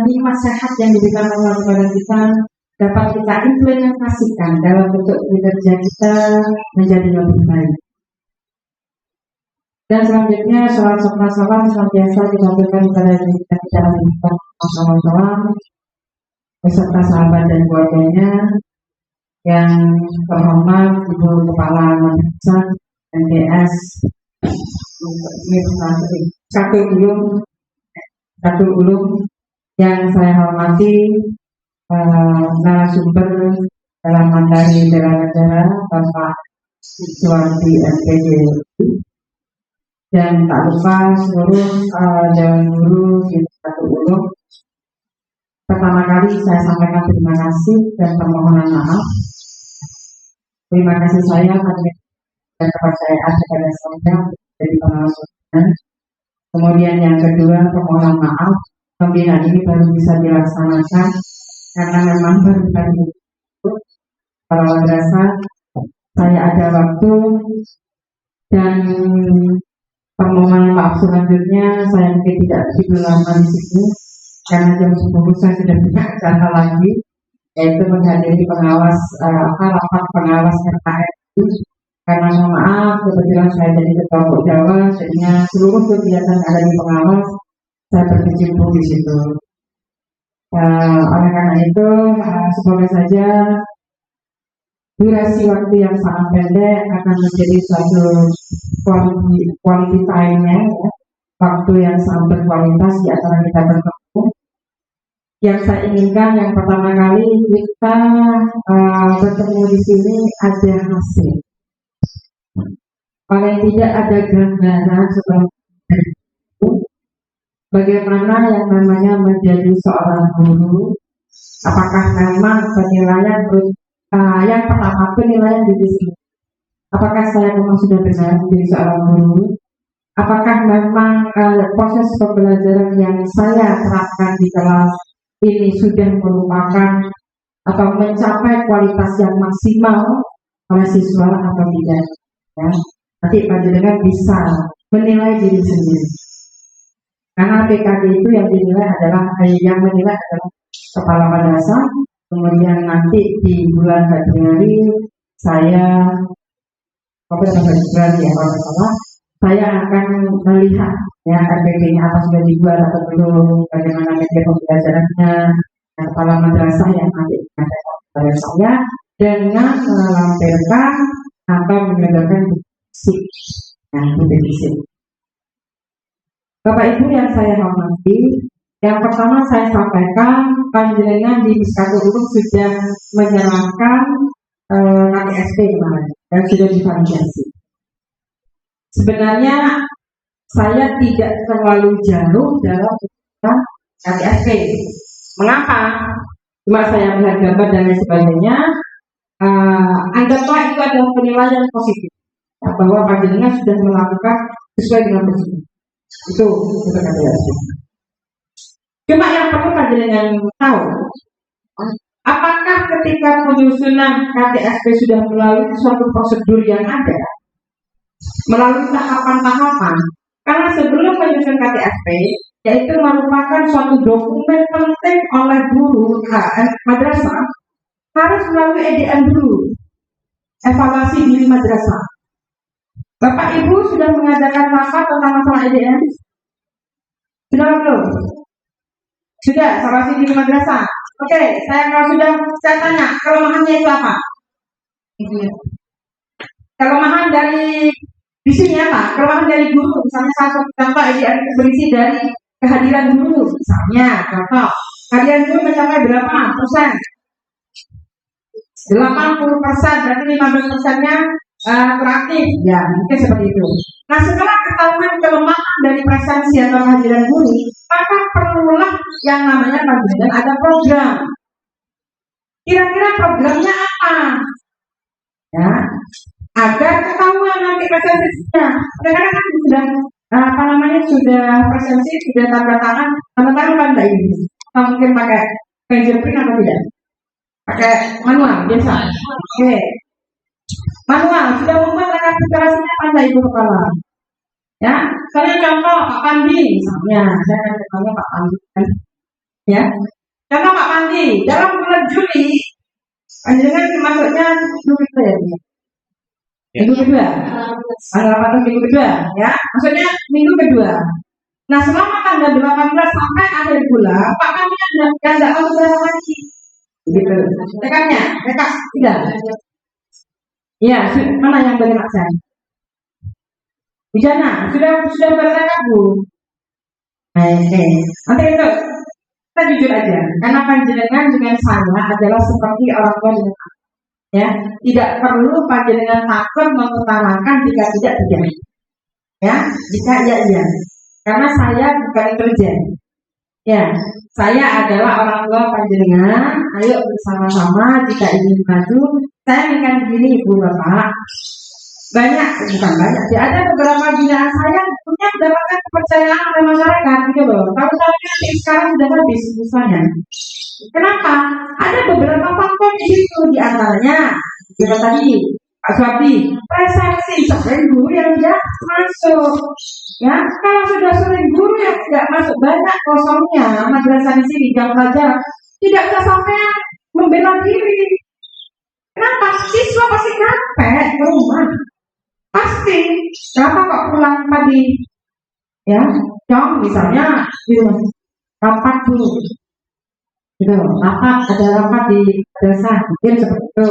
nikmat sehat yang diberikan Allah kepada kita dapat kita implementasikan dalam bentuk kinerja kita menjadi lebih baik. Dan selanjutnya salam senantiasa disampaikan kepada diri kita dalam Rasulullah beserta sahabat dan keluarganya. Yang terhormat Ibu Kepala Madrasah MTS Satu Ulum yang saya hormati, narasumber dalam materi bela negara Bapak Suwardi MPD, dan tak lupa seluruh dewan guru di Satu Ulum. Pertama kali saya sampaikan terima kasih dan permohonan maaf. Terima kasih saya dan kepercayaan kepada saya dari pengawas. Kemudian yang kedua, permohonan maaf, pembinaan ini baru bisa dilaksanakan karena memang baru tadi para madrasah saya ada waktu, dan permohonan maaf selanjutnya saya mungkin tidak begitu lama di sini karena jam 10 saya sudah punya acara lagi, yaitu menghadiri pengawas rapat pengawas RKM. Karena mohon maaf, kebetulan saya jadi ketua Jawa, jadinya seluruh kegiatan ada di pengawas saya berkecimpung di situ. Oleh karena itu, semoga saja durasi waktu yang sangat pendek akan menjadi suatu quality time-nya, ya, waktu yang sangat berkualitas di antara kita bertemu. Yang saya inginkan yang pertama kali kita bertemu di sini ada hasil. Paling tidak ada gambaran seperti itu. Bagaimana yang namanya menjadi seorang guru? Apakah memang penilaian yang pertama penilaian diri sendiri? Apakah saya memang sudah benar menjadi seorang guru? Apakah memang proses pembelajaran yang saya terapkan di kelas ini sudah merupakan atau mencapai kualitas yang maksimal oleh siswa atau tidak? Ya, nanti panjenengan bisa menilai diri sendiri. Karena PKD itu yang dinilai adalah kepala madrasah. Kemudian nanti di bulan Februari saya saya akan melihat ya RPP-nya apa sudah dibuat atau belum, bagaimana media pembelajarannya, dan kepala madrasah yang nanti ada pada saya dengan melampirkan atau menyodorkan bukti. Nah, bukti. Bapak Ibu yang saya hormati, yang pertama saya sampaikan panjenengan di Miskatul Ulum sudah menyerahkan KTSP kemarin dan sudah divalidasi. Sebenarnya saya tidak terlalu jauh dalam KTSP. Mengapa? Cuma saya melihat gambar dan lain sebagainya. Anggaplah itu adalah penilaian positif, bahwa panjenengan sudah melakukan sesuai dengan prosedur. Itu KTSP. Cuma yang perlu panjenengan tahu, apakah ketika penyusunan KTSP sudah melalui suatu prosedur yang ada, melalui tahapan-tahapan? Karena sebelum menyusun KTSP, yaitu merupakan suatu dokumen penting oleh guru madrasah, harus melalui EDM dulu, evaluasi diri madrasah. Bapak Ibu sudah mengajarkan rapat tentang masalah EDM? Sudah belum? Sudah, evaluasi diri madrasah. Oke, kalau sudah, saya tanya, kelemahannya itu apa? Kelemahan dari di sini apa? Kelemahan dari guru, misalnya satu contoh EDM berisi dari kehadiran guru, misalnya contoh kehadiran guru mencapai berapa persen? 80%, berarti 15%-nya kreatif, ya mungkin seperti itu. Nah, setelah ketahuan kelemahan dari presensi atau kehadiran guru, maka perlulah yang namanya kajian, ada program. Kira-kira programnya apa? Ya, agar ketahuan nanti presensinya. Karena kan sudah sudah presensi, sudah tanda tangan kan tidak ini. Atau mungkin pakai fingerprint atau tidak? Pakai manual biasa. Oke. Manual sudah membuat rekapitulasinya pandai Ibu Kepala. Ya, saya contoh Pak Pandi misalnya, saya akan contohnya Pak Pandi kan. Ya, contoh Pak Pandi dalam bulan Juli, panjenengan termasuknya Juli ya. Minggu kedua, minggu kedua, ya, maksudnya minggu kedua. Nah, selama tanggal 18 sampai akhir bulan, Pak Pandi yang tidak tahu berapa lagi. Gitu. Tekannya, rekap tidak. Ya, mana yang beri maksud? Bijana, sudah berrekap Bu. Oke. Nanti itu kita jujur aja, karena panjenengan dengan saya adalah seperti orang tua dengan anak. Ya, tidak perlu panjenengan takut mengutamakan jika tidak. Ya, jika iya. Karena saya bukan intelijen. Ya, saya adalah orang tua panjenengan. Ayo bersama-sama jika ingin maju. Saya inginkan begini Ibu Bapak. Bukan banyak. Ya, ada beberapa binaan saya punya mendapatkan kepercayaan oleh masyarakat gitu loh. Kalau nanti sekarang sudah habis misalnya. Kenapa? Ada beberapa faktor di situ, di antaranya kita tadi Pak Suwardi, presensi sering guru yang tidak masuk. Ya, kalau sudah sering guru yang tidak masuk, banyak kosongnya madrasah di sini jam pelajaran tidak bisa sampai membela diri. Kenapa? Siswa pasti capek ke rumah. Pasti. Kenapa kok pulang pagi? Ya, contoh misalnya di rumah rapat dulu. Gitu, rapat, ada rapat di madrasah, mungkin seperti itu.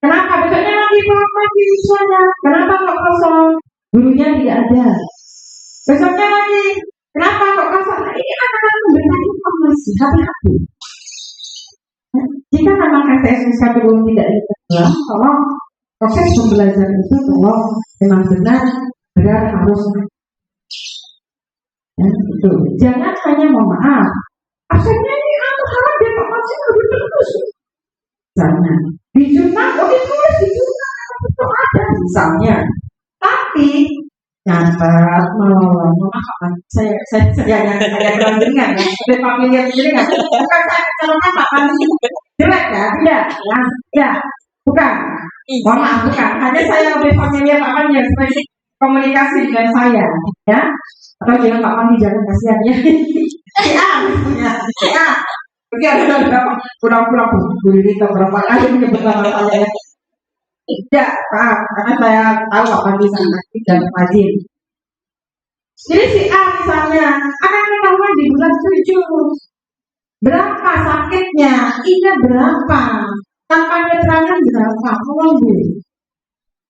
Kenapa? Besoknya lagi pulang pagi siswanya. Kenapa kok kosong? Gurunya tidak ada. Besoknya lagi, kenapa kok kosong? Nah, ini ini akan memberikan informasi hati-hati. Jika memang STS belum tidak diterima, tolong proses pembelajaran itu tolong memang benar harus itu. Jangan hanya mohon maaf. Absennya ini aku harap dia Pak Masih terus. Jangan. Di jurnal, ditulis di jurnal itu ada misalnya. Tapi catat melawan saya kurang dengar ya. Dari familiar sendiri kan. Bukan saya calonkan Pak Panji jelek ya, tidak ya, bukan. Mohon maaf bukan. Hanya saya lebih familiar Pak Panji sebagai komunikasi dengan saya, ya. Atau jangan Pak Panji jangan kasihan ya. Si A. Oke, ada berapa? Pulang-pulang itu berapa kali menyebut nama saya ya. Tidak, Pak, karena saya tahu Pak Panji sangat aktif dan rajin. Jadi si A misalnya akan ketahuan di bulan 7 berapa sakitnya, ini berapa, tanpa keterangan berapa, menunggu.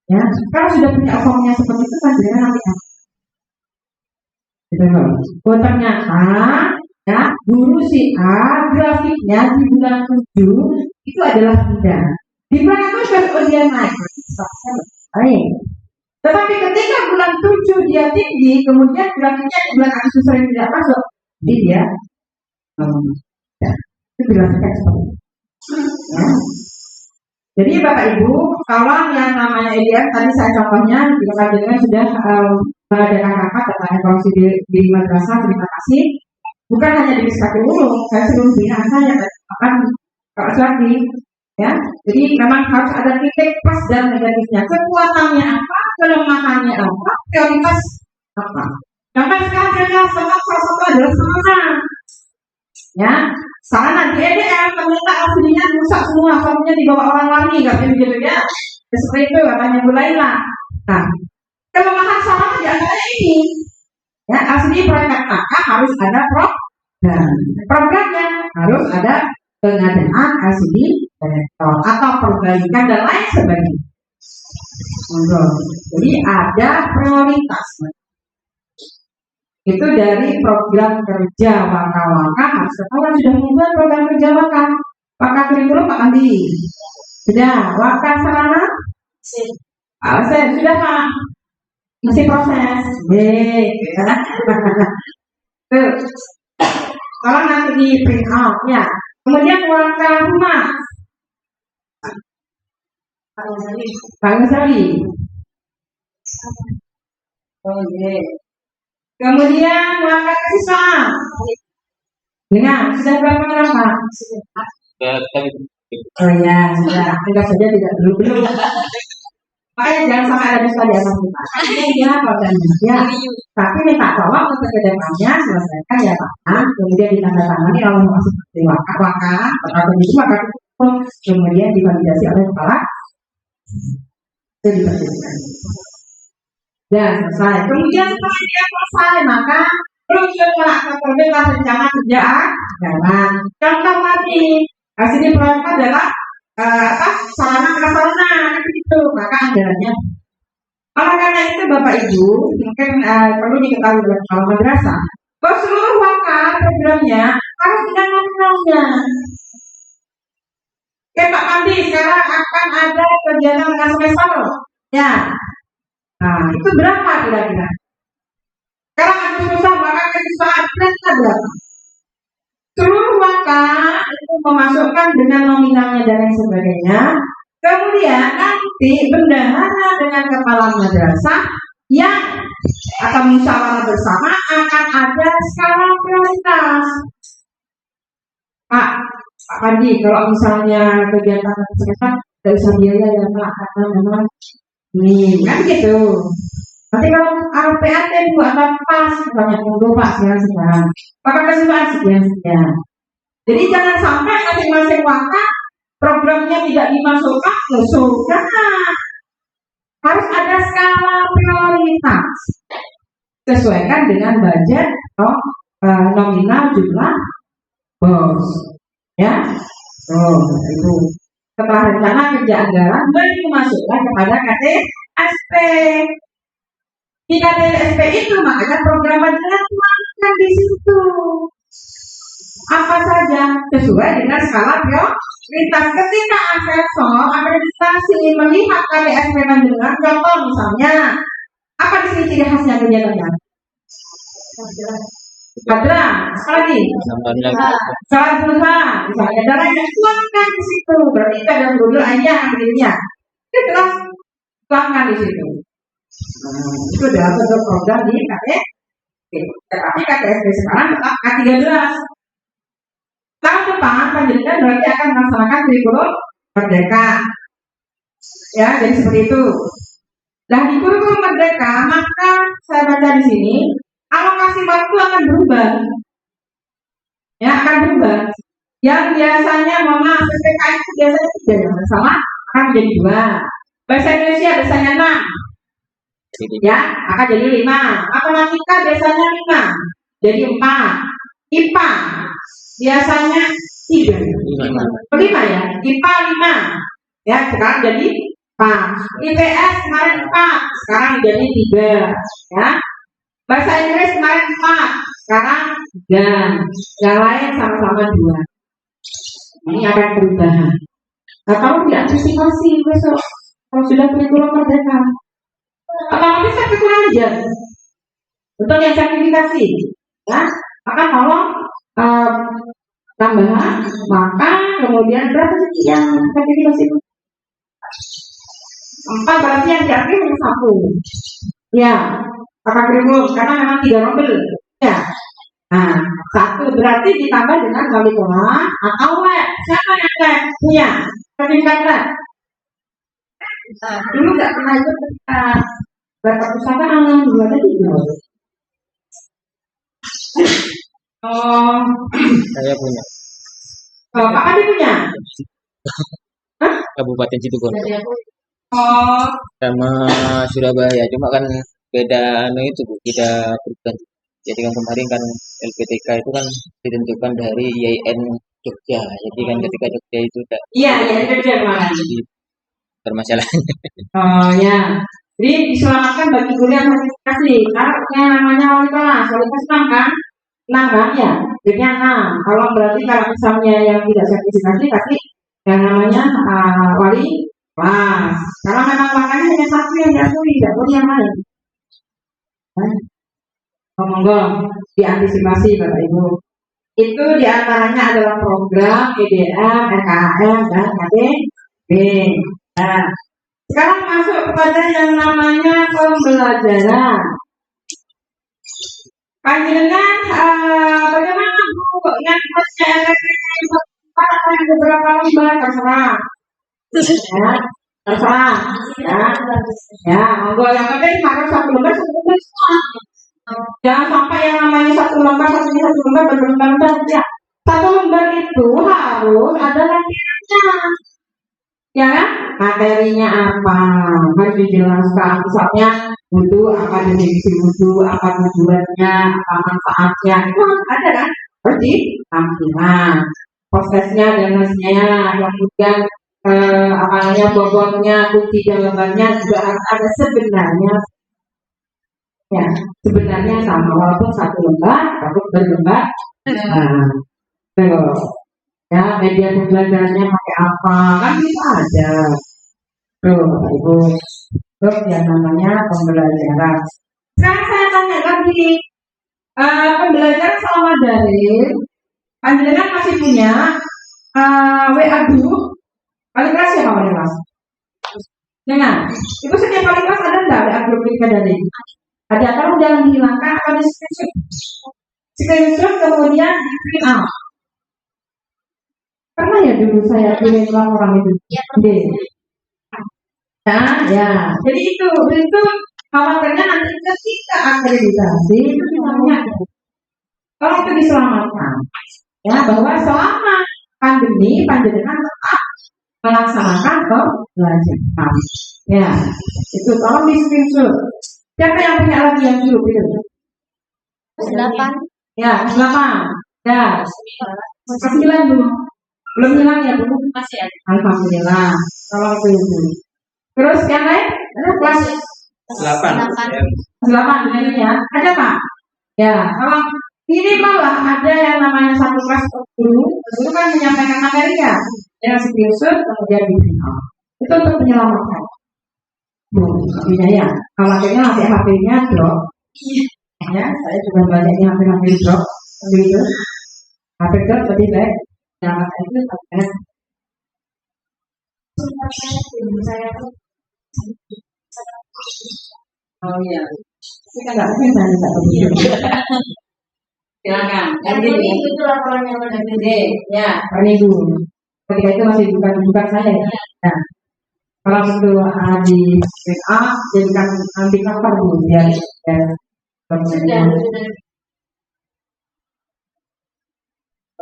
Ya, kalau sudah punya omongnya seperti itu kan dengan nanti apa? Oh ternyata ya guru si A grafiknya di bulan 7 itu adalah rendah. Di bulan Agustus dia naik, baik. Tetapi ketika bulan 7 dia tinggi, kemudian grafiknya di bulan Agustus sering tidak masuk, jadi dia ya, itu grafiknya seperti itu. Ya. Jadi Bapak Ibu, kalau yang namanya EDM tadi saya contohnya juga dengan sudah mengadakan rapat tentang evaluasi di madrasah. Terima kasih. Bukan hanya di Kaki Ulung, saya seluruh bina saya akan kalau lagi, ya. Jadi memang harus ada titik plus dan negatifnya. Kekuatannya apa, kelemahannya apa, prioritas apa. Sampai sekarang salah satu adalah sarana. Ya, sarana di EDM ternyata aslinya rusak semua, soalnya dibawa orang lari, nggak bisa gitu ya. Seperti itu katanya mulailah. Nah, kelemahan sarana di antara ini. Ya, asli perangkat maka harus ada programnya harus ada pengadaan asli atau perbaikan dan lain sebagainya. Jadi ada prioritas. Itu dari program kerja Waka harus ketahuan sudah membuat program kerja Waka kurikulum Pak Andi. Sudah Waka sarana? Saya sudah Pak. Masih proses. Kalau nanti di print out ya. Kemudian Waka rumah. Bang Sali. Oke. Kemudian Waka siswa. Dengar, sudah berapa? Oh ya, sudah. Anggap saja tidak belum. Makanya jangan sampai ada dusta di atas kita. Ya, programnya. Tapi minta tolong untuk kedepannya selesaikan ya Pak. Kemudian ditandatangani kalau masuk di Waka atau itu maka kemudian divalidasi oleh kepala. Itu diperhatikan. Dan selesai. Kemudian setelah dia selesai maka muncul melakukan rencana kerjaan jalan. Contoh tadi hasil proyek adalah sarana prasarana itu maka anggarannya. Oleh karena itu Bapak Ibu mungkin perlu diketahui oleh kepala madrasah bahwa seluruh Waka programnya harus dengan nominalnya. Oke Pak Andi, sekarang akan ada kegiatan dengan semester ya. Nah itu berapa kira-kira? Sekarang ada susah maka kesiswaan berapa? Seluruh Waka itu memasukkan dengan nominalnya dan lain sebagainya. Kemudian nanti bendahara dengan kepala madrasah yang akan musyawarah bersama akan ada skala prioritas. Pak Panji, kalau misalnya kegiatan semester tidak usah biaya ya Pak, karena memang ini kan gitu. Nanti kalau RPAT buat pas, banyak untuk Pak sekarang. Maka kesimpulan sekian. Jadi jangan sampai masing-masing Waka programnya tidak dimasukkan, sudah. Harus ada skala prioritas. Sesuaikan dengan budget atau nominal jumlah bos. Ya, itu. Setelah rencana kerja anggaran baru dimasukkan kepada KTSP. Di KTSP itu makanya program bantuan Kan di situ apa saja sesuai dengan skala prioritas. Ketika asesor akreditasi melihat KDSP panjenengan, contoh misalnya apa di sini ciri khasnya kegiatannya? Adalah sekali salah berusaha misalnya darahnya tuangkan di situ, berarti itu ada dulu aja akhirnya itu jelas tuangkan di situ. Itu adalah bentuk program di KDSP. Tetapi KDSP sekarang tetap K13. Tahun depan pendidikan berarti akan melaksanakan kurikulum merdeka. Ya, jadi seperti itu. Nah, di kurikulum merdeka maka saya baca di sini alokasi waktu akan berubah. Ya, akan berubah. Yang biasanya mama PPK itu biasanya 3 yang sama akan menjadi 2. Bahasa Indonesia biasanya 6. Ya, akan jadi 5. Matematika biasanya 5. Jadi 4. IPA biasanya 3. 5 ya. IPA 5. Ya, sekarang jadi 4. IPS kemarin 4, sekarang jadi 3. Ya. Bahasa Inggris kemarin 4, sekarang 3. Yang lain sama-sama 2. Ini akan perubahan. Nah, kalau diantisipasi besok, kalau sudah kurikulum merdeka, otomatis kan kurang aja. Untuk yang sertifikasi, ya, maka tolong tambahan, maka kemudian berapa sih yang sertifikasi itu? 4 berarti yang diambil hanya 1. Ya, apa kurikulum? Karena memang 3 rombel. Ya. Nah, 1 berarti ditambah dengan wali kelas atau web. Siapa yang web punya sertifikat web? Dulu nggak pernah ikut ketika berperpustakaan, dulu ada 3. Oh, Saya punya. Pak Adi punya? Hah? Kabupaten Situbondo Oh, sama Surabaya, cuma kan beda itu Bu, beda perubahan. Jadi kan kemarin kan LPTK itu kan ditentukan dari IAIN Jogja. Jadi kan ketika Jogja itu tak iya kerja kemarin. permasalahan. Oh ya, jadi diselamatkan bagi guru yang sertifikasi. Karena yang namanya wali kelas 6 kan? 6 kan ya? Jadi 6. Kalau berarti kalau misalnya yang tidak sertifikasi pasti yang namanya wali kelas. Karena memang makanya hanya 1 yang diakui, tidak boleh yang lain. Monggo diantisipasi Bapak Ibu. Itu diantaranya adalah program EDM, RKM, dan KDB. Nah, sekarang masuk kepada yang namanya pembelajaran. Panjenengan bagaimana Bu yang kerja elektrik yang beberapa lembar terserah. Ya, terserah. Ya, monggo yang penting harus 1 lembar semua. Jangan sampai yang namanya 1 lembar, 1 lembar berlembar-lembar. Ya, 1 lembar itu harus ada latihannya. Ya kan? Materinya apa? Harus dijelaskan. Misalnya wudhu, apa definisi wudhu, apa tujuannya, apa manfaatnya. Itu harus ada kan? Harus ditampilkan. Prosesnya dan hasilnya, kemudian apa namanya bobotnya, kunci jawabannya juga harus ada sebenarnya. Ya, sebenarnya sama walaupun 1 lembar, tapi berlembar. Terus, ya media pembelajarannya pakai apa kan bisa ada. Tuh, Ibu. Terus yang namanya pembelajaran. Sekarang saya tanya lagi, pembelajaran selama daring, panjenengan masih punya WA group? Wali kelas siapa wali kelas? Dengan, Ibu setiap wali kelas ada nggak WA group kita daring? Ada, kalau jangan dihilangkan atau di screenshot kemudian di print out. Pernah ya dulu saya kirim orang itu. Ya. Ya. Jadi itu khawatirnya nanti ketika akreditasi itu namanya kalau itu diselamatkan, ya bahwa selama pandemi panjenengan tetap melaksanakan pembelajaran. Ya, itu kalau di screenshot. Siapa yang punya lagi yang dulu itu? 8. Ya, 8. Ya, 9 dulu. Belum hilang ya Bu? Masih ada. Alhamdulillah. Kalau itu. Terus yang lain? Ada kelas 8. 8 dengan ini ya. Ada Pak? Ya, kalau Minimal lah ada yang namanya satu kelas guru kan menyampaikan materi ya dengan screenshot kemudian di print. Itu untuk menyelamatkan. Artinya ya, kalau akhirnya nanti HP-nya drop, ya saya juga banyaknya HP drop, begitu. HP drop lebih baik, yang itu akhirnya. Oh iya, tapi kan nggak mungkin saya tidak begitu. Silakan. Jadi itu laporannya pada gede, ya. Pak Ibu, ketika itu masih bukan saya. Nah, kalau itu di WA, jadikan nanti cover Bu, ya.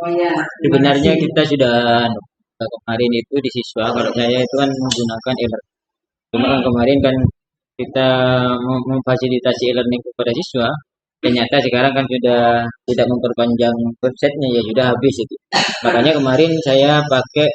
Oh ya. Sebenarnya kita sudah kemarin itu di siswa, kalau saya itu kan menggunakan e-learning. Cuma kan kemarin kan kita memfasilitasi e-learning kepada siswa, ternyata sekarang kan sudah tidak memperpanjang websitenya, ya sudah habis itu. Makanya kemarin saya pakai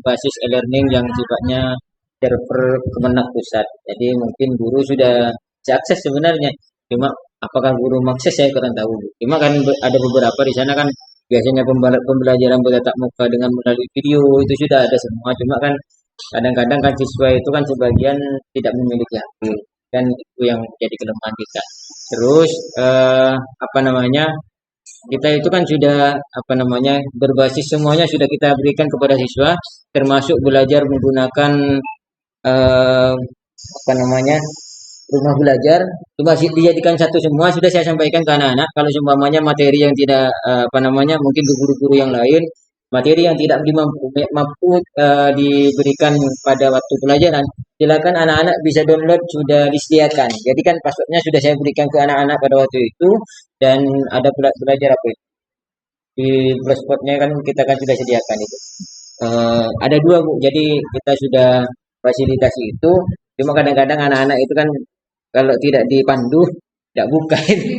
basis e-learning yang sifatnya server Kemenak Pusat. Jadi mungkin guru sudah diakses sebenarnya. Cuma apakah guru mengakses saya kurang tahu. Cuma kan ada beberapa di sana kan biasanya pembelajaran bertatap muka dengan melalui video itu sudah ada semua. Cuma kan kadang-kadang kan siswa itu kan sebagian tidak memiliki HP, dan itu yang jadi kelemahan kita. Terus kita itu kan sudah berbasis semuanya sudah kita berikan kepada siswa, termasuk belajar menggunakan rumah belajar. Coba dijadikan satu semua, sudah saya sampaikan ke anak-anak. Kalau seumpamanya materi yang tidak mungkin ke guru-guru yang lain, materi yang tidak mampu diberikan pada waktu pelajaran, silakan anak-anak bisa download, sudah disediakan. Jadi kan passwordnya sudah saya berikan ke anak-anak pada waktu itu, dan ada belajar apa itu di blogspotnya kan kita kan sudah sediakan itu. Ada 2 Bu, jadi kita sudah fasilitasi itu. Cuma kadang-kadang anak-anak itu kan kalau tidak dipandu tidak buka itu.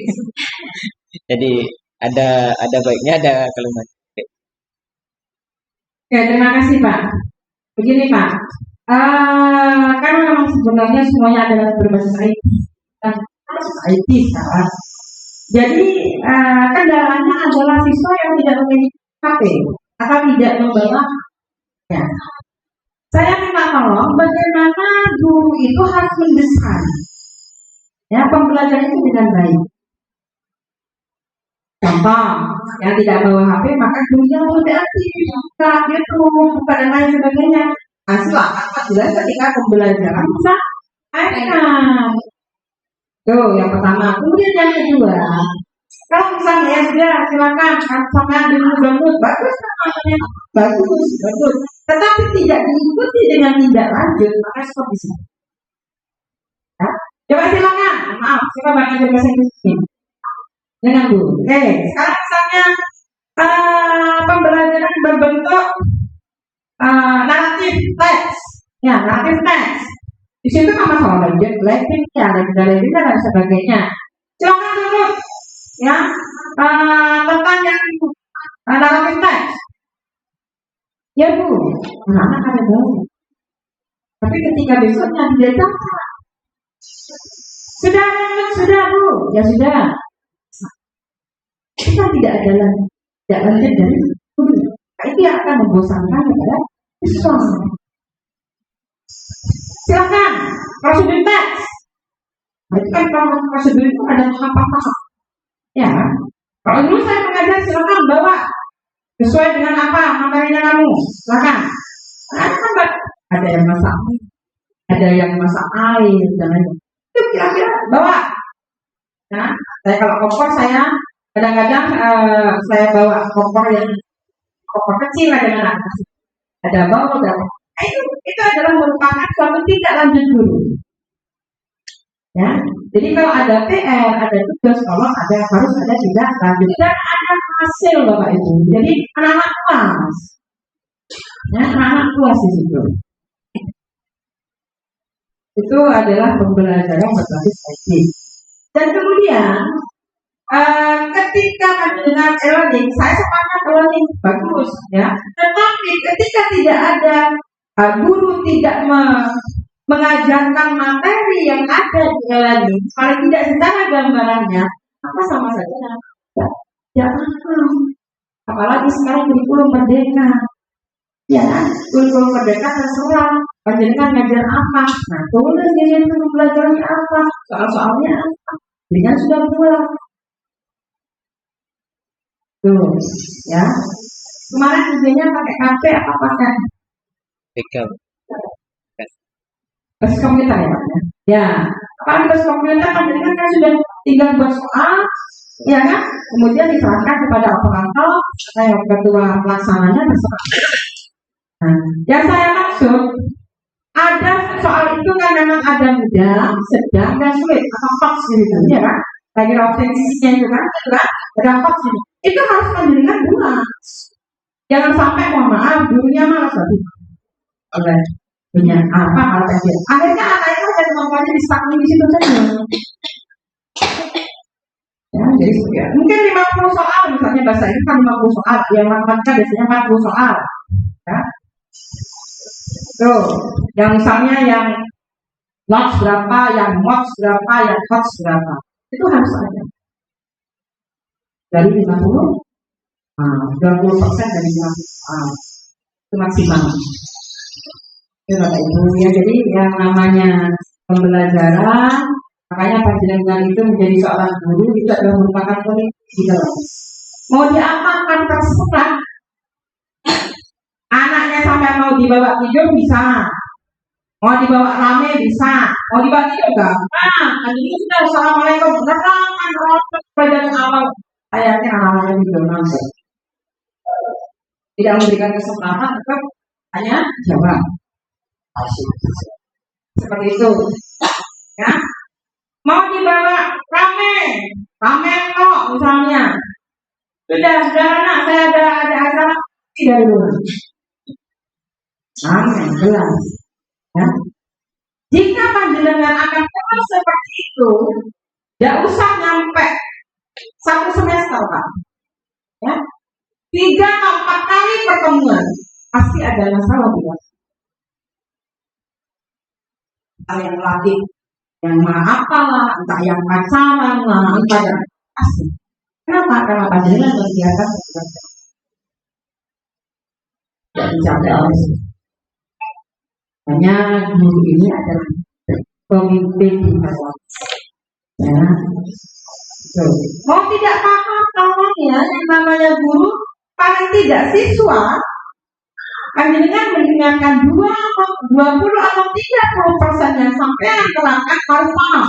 Jadi ada baiknya, ada kelemahan. Ya, terima kasih Pak. Begini Pak, kan memang sebenarnya semuanya adalah berbasis IT dan berbasis IT sekarang. Jadi kendalanya adalah siswa yang tidak memiliki HP atau tidak membawa. Ya. Saya minta tolong bagaimana guru itu harus mendesain ya pembelajaran itu dengan baik. Contoh, yang tidak bawa HP maka gurunya hati-hati, buka YouTube, buka dan lain sebagainya. Nah, silakan jelas ketika pembelajaran bisa iPad. Tuh, yang pertama. Kemudian yang kedua, kalau misalnya ya sudah silakan sampai dulu download, bagus namanya, bagus. Tetapi tidak diikuti dengan tindak lanjut, maka stop di sini. Ya? Coba silakan, maaf, coba baca bahasa Inggris. Dengan Bu. Oke, sekarang misalnya pembelajaran berbentuk naratif teks, ya naratif teks. Di situ kan masalah lanjut, lighting-nya, dan sebagainya. Silakan dulu, ya tentang yang naratif teks. Ya Bu, anak ada tahu. Tapi ketika besoknya dia catat, sudah Bu, ya sudah. Kita tidak lanjut dari guru. Nah, itu yang akan membosankan kepada siswa. Silakan prosedur teks. Nah, itu kan prosedur itu ada tahap-tahap. Ya, kalau dulu saya mengajar silakan bawa sesuai dengan apa materinya kamu. Silakan. Nah, ada yang masak, ada yang masak air dan lain-lain. Itu kira-kira bawa. Nah, saya kalau kompor saya kadang-kadang saya bawa kompor kecil dengan anak kecil. Ada bau, itu adalah merupakan suatu tindak lanjut dulu. Ya, jadi kalau ada PR, ada tugas, kalau harus ada tindak lanjut dan ada hasil Bapak Ibu. Jadi anak-anak puas, ya anak-anak puas di situ. Itu adalah pembelajaran berbasis IT. Dan kemudian ketika mendengar e-learning, saya sepakat e-learning bagus, ya. Tetapi ketika tidak ada guru tidak mengajarkan materi yang ada di e-learning, paling tidak secara gambarannya, maka sama saja Ya, apalagi sekarang kurikulum merdeka. Ya, kurikulum merdeka terserah. Panjenengan ngajar apa? Nah, tulis di situ pelajarannya apa? Soal-soalnya apa? Dengan sudah buat. Tuh, ya. Kemarin ujiannya pakai KP apa pakai? Tiga. Basis komputer ya, Pak? Ya, apalagi basis komputer panjenengan kan sudah tinggal buat soal, ya kan? Kemudian diserahkan kepada operator, ketua pelaksananya terserah. Nah, yang saya maksud ada soal itu kan memang ada mudah, sedang, dan sulit atau pas gitu, ya kan? Lagi opsinya itu kan, ada pas gitu. Itu harus panjenengan buat. Jangan sampai mohon maaf gurunya malas lagi. Oke, punya apa malas aja. Akhirnya anak itu ada kemampuannya di stagnan di situ saja. Ya, jadi ya, mungkin 50 soal misalnya bahasa ini kan 50 soal, yang matematika biasanya 40 soal. Ya. Tuh, yang misalnya yang notes berapa, yang mods berapa, yang codes berapa. Itu harus ada. Dari 50 20% dari 50 itu maksimal. Itu Bapak Ibu ya. Jadi yang namanya pembelajaran, makanya panjenengan itu menjadi seorang guru itu adalah merupakan politik di dalam. Mau diapakan terserah. Anaknya sampai mau dibawa tidur bisa, mau dibawa rame bisa, mau dibawa tidur enggak? Nah, ini sudah assalamualaikum, berakan pada awal ayatnya awalnya di dalam. Tidak memberikan kesempatan untuk hanya jawab. Seperti itu, ya. Mau dibawa rame kok misalnya. Sudah anak saya ada acara tidak dulu. Rame jelas, ya. Jika panjenengan akan terus seperti itu, tidak usah nyampe 1 semester, Pak. Ya. 3-4 kali pertemuan pasti ada masalah juga. Entah yang lagi yang apalah, entah yang pacaran lah, entah yang pasti. Kenapa? Karena panjenengan kegiatan tidak dicapai oleh hanya guru ini adalah pemimpin di bawah. Ya. Mau tidak paham namanya yang namanya guru, paling tidak siswa panjenengan mendengarkan 20 atau 30% yang sampai yang kelakar harus paham.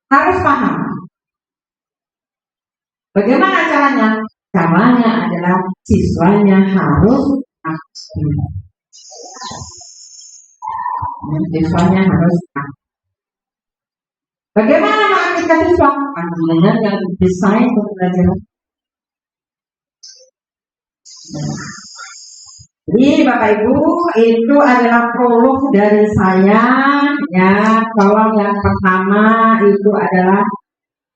Harus paham. Bagaimana caranya? Caranya adalah siswanya harus aktif. Siswanya harus aktif. Bagaimana mengaktifkan siswa? Panjenengan yang desain pembelajaran. Jadi Bapak Ibu, itu adalah prolog dari saya, ya. Kalau yang pertama itu adalah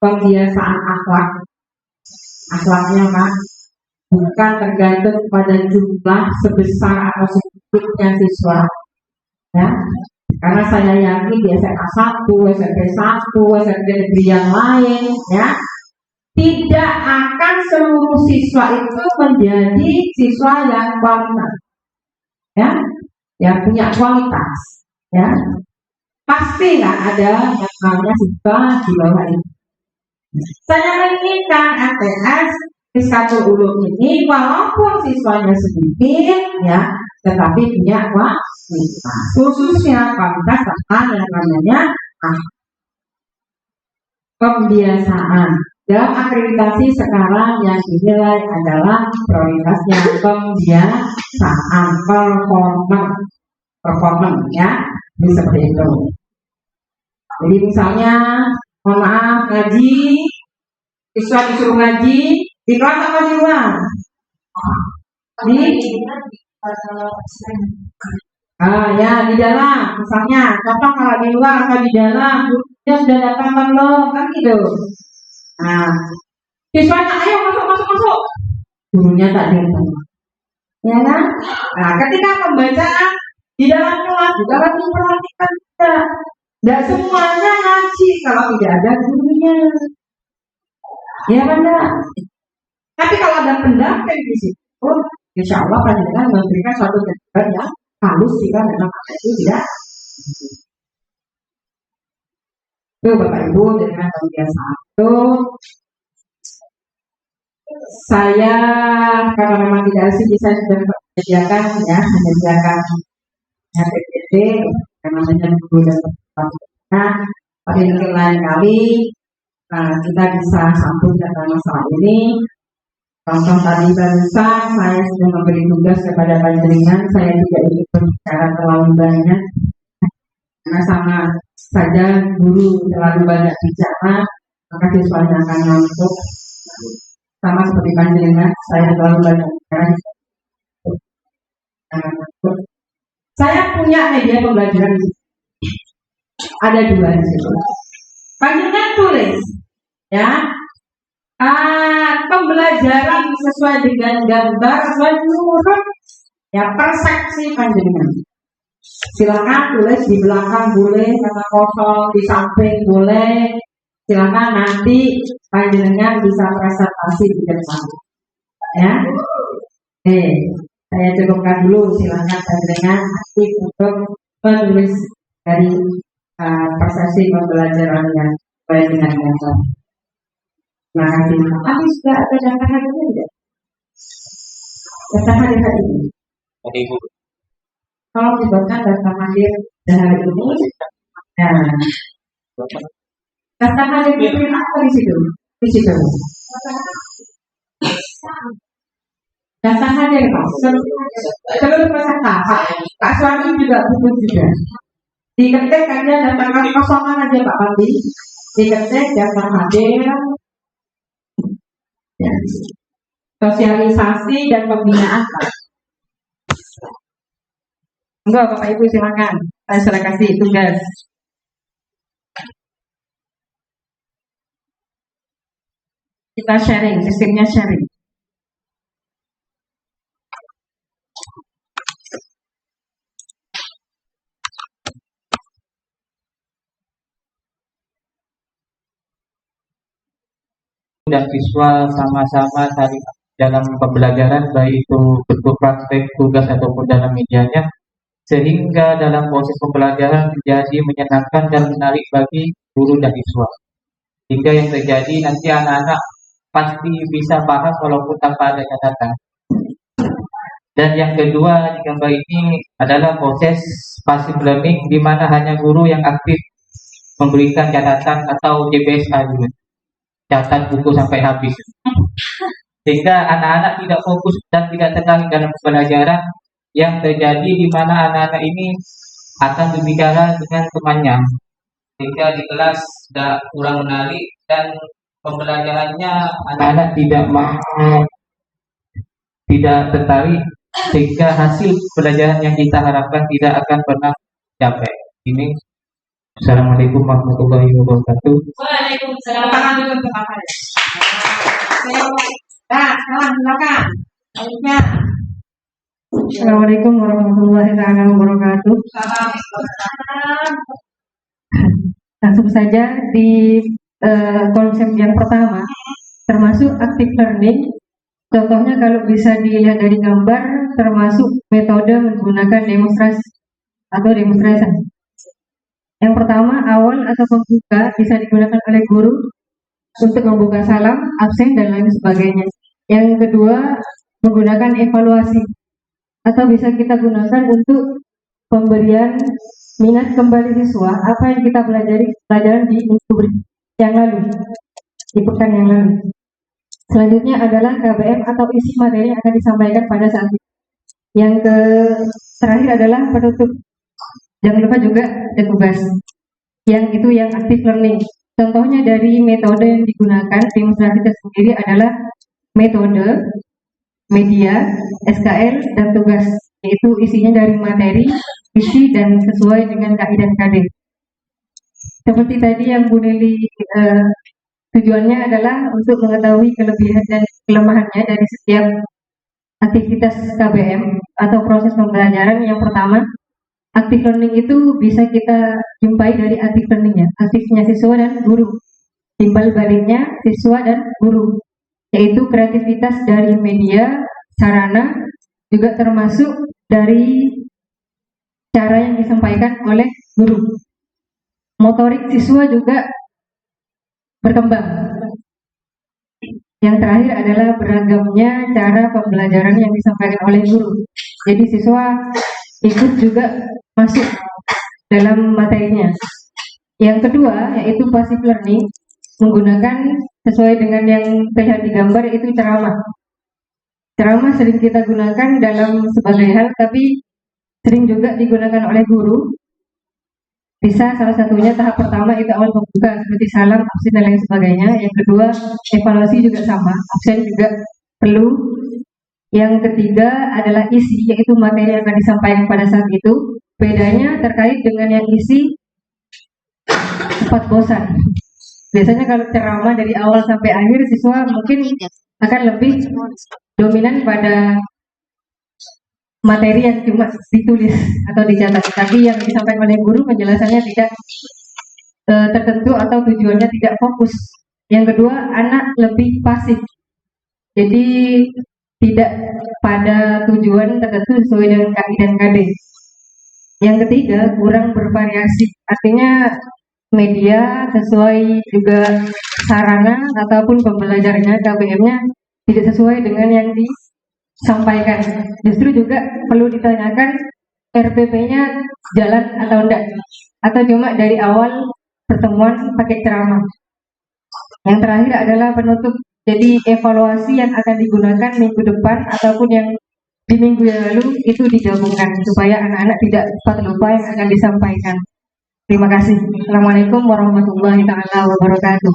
pembiasaan akhlak. Akhlaknya Pak, bukan tergantung pada jumlah sebesar atau sedikitnya siswa, ya. Karena saya yakin di SMA 1, SMP 1, SMP negeri yang lain, ya, tidak akan seluruh siswa itu menjadi siswa yang kualitas, ya, yang punya kualitas, ya. Pasti nggak ada yang namanya siswa di bawah ini. Saya menginginkan MTS Fiskatul Ulum ini walaupun siswanya sedikit, ya, tetapi punya kualitas, khususnya kualitas tentang yang namanya pembiasaan. Dalam akreditasi sekarang yang dinilai adalah prioritasnya pembiasaan, performance, ya, ini seperti itu. Jadi misalnya, mohon maaf, ngaji, siswa disuruh ngaji di kelas apa di luar? Ya di dalam, misalnya, contoh kalau di luar atau di dalam, dia sudah datang belum, kan gitu. Nah, siswanya ayo masuk. Gurunya tak datang, ya kan? Nah, ketika pembacaan di dalam kelas juga harus diperhatikan juga. Tidak semuanya ngaji kalau tidak ada gurunya. Ya benar. Tapi kalau ada pendamping di situ, insya Allah panjenengan memberikan suatu jawaban yang halus jika memang apa itu tidak. Itu Bapak Ibu dengan bagian satu. Saya karena memang tidak asing, saya sudah menyediakan PPT karena namanya guru dan nah, pada mungkin lain kali kita bisa sambung tentang masalah ini. Contoh tadi barusan saya sudah memberi tugas kepada panjenengan, saya tidak ingin berbicara terlalu banyak karena sama saja guru terlalu banyak bicara maka siswanya akan ngantuk. Sama seperti panjenengan, saya terlalu banyak bicara. Saya punya media pembelajaran di situ. Ada 2 di situ. Panjenengan tulis, ya. Pembelajaran sesuai dengan gambar menurut ya persepsi panjenengan. Silakan tulis di belakang boleh, kata kosong di samping boleh. Silakan nanti panjenengan bisa presentasi di depan. Ya. Saya cukupkan dulu. Silakan panjenengan aktif untuk menulis dari persepsi pembelajaran yang sesuai dengan gambar. Terima kasih. Tapi sudah ada daftar hadirnya tidak? Daftar hadir hari ini. Ibu. Kalau dibuatkan daftar hadir hari ini, nah, daftar hadir itu apa di situ? Di situ. Daftar hadir Pak. Seluruh peserta Pak Suami juga buku juga. Diketik aja daftar kosongan aja Pak Pandi. Diketik daftar hadir. Ya. Sosialisasi dan pembinaan Pak. Enggak Bapak Ibu silakan. Saya sudah kasih tugas. Kita sharing, sistemnya sharing. Dan siswa sama-sama saling dalam pembelajaran, baik itu bentuk praktek, tugas ataupun dalam medianya, sehingga dalam proses pembelajaran menjadi menyenangkan dan menarik bagi guru dan siswa. Hingga yang terjadi nanti anak-anak pasti bisa paham walaupun tanpa ada catatan. Dan yang kedua di gambar ini adalah proses passive learning, di mana hanya guru yang aktif memberikan catatan atau JPSA juga. Catat buku sampai habis, sehingga anak-anak tidak fokus dan tidak tenang dalam pembelajaran. Yang terjadi di mana anak-anak ini akan berbicara dengan temannya, sehingga di kelas tidak kurang menarik dan pembelajarannya anak-anak tidak tertarik, sehingga hasil pelajaran yang kita harapkan tidak akan pernah capai. Ini. Assalamualaikum warahmatullahi wabarakatuh. Waalaikumsalam. Tangan dulu untuk apa ya? Nah, sekarang silakan. Akhirnya. Assalamualaikum warahmatullahi wabarakatuh. Langsung saja di konsep yang pertama, termasuk active learning. Contohnya kalau bisa dilihat dari gambar, termasuk metode menggunakan demonstrasi atau demonstration. Yang pertama, awal atau pembuka bisa digunakan oleh guru untuk membuka salam, absen, dan lain sebagainya. Yang kedua, menggunakan evaluasi atau bisa kita gunakan untuk pemberian minat kembali siswa apa yang kita pelajaran di minggu yang lalu, di pekan yang lalu. Selanjutnya adalah KBM atau isi materi yang akan disampaikan pada saat itu. Yang terakhir adalah penutup. Jangan lupa juga ada tugas. Yang itu yang active learning. Contohnya dari metode yang digunakan demonstrasi tersendiri adalah metode, media, SKL, dan tugas. Yaitu isinya dari materi, isi, dan sesuai dengan kaidah KD. Seperti tadi yang Bu Neli tujuannya adalah untuk mengetahui kelebihan dan kelemahannya dari setiap aktivitas KBM atau proses pembelajaran. Yang pertama, active learning itu bisa kita jumpai dari active learningnya, aktifnya siswa dan guru. timbal baliknya siswa dan guru, yaitu kreativitas dari media, sarana, juga termasuk dari cara yang disampaikan oleh guru. Motorik siswa juga berkembang. Yang terakhir adalah beragamnya cara pembelajaran yang disampaikan oleh guru. Jadi siswa ikut juga masuk dalam materinya. Yang kedua yaitu passive learning, menggunakan sesuai dengan yang terlihat di gambar itu ceramah. Ceramah sering kita gunakan dalam sebagai hal, tapi sering juga digunakan oleh guru. Bisa salah satunya tahap pertama itu awal pembuka seperti salam, absen dan lain sebagainya. Yang kedua evaluasi juga sama, absen juga perlu. Yang ketiga adalah isi, yaitu materi yang akan disampaikan pada saat itu. Bedanya terkait dengan yang isi cepat bosan. Biasanya kalau ceramah dari awal sampai akhir siswa mungkin akan lebih dominan pada materi yang cuma ditulis atau dicatat, tapi yang disampaikan oleh guru penjelasannya tidak tertentu atau tujuannya tidak fokus. Yang kedua, anak lebih pasif, jadi tidak pada tujuan tertentu sesuai dengan KI dan KD. Yang ketiga, kurang bervariasi, artinya media sesuai juga sarana ataupun pembelajarannya, KBM-nya tidak sesuai dengan yang disampaikan. Justru juga perlu ditanyakan RPP-nya jalan atau enggak, atau cuma dari awal pertemuan pakai ceramah. Yang terakhir adalah penutup, jadi evaluasi yang akan digunakan minggu depan ataupun yang di minggu yang lalu itu digabungkan supaya anak-anak tidak cepat lupa yang akan disampaikan. Terima kasih. Assalamualaikum warahmatullahi taala wabarakatuh.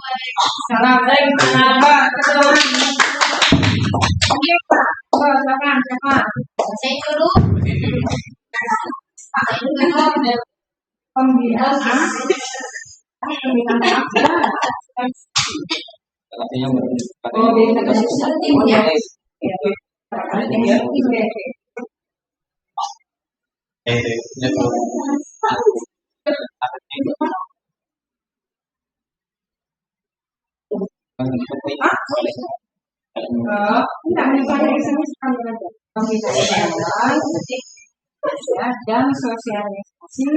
Dan sosialisasi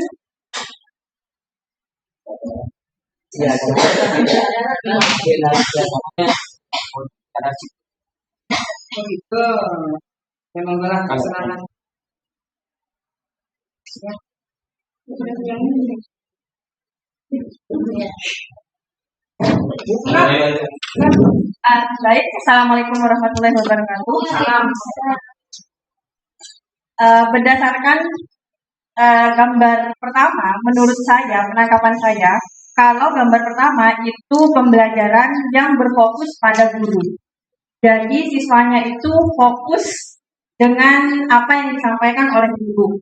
itu memang berat kesenangan. Baik, assalamualaikum warahmatullahi wabarakatuh. Berdasarkan gambar pertama, menurut saya, penangkapan saya, kalau gambar pertama itu pembelajaran yang berfokus pada guru. Jadi siswanya itu fokus dengan apa yang disampaikan oleh guru.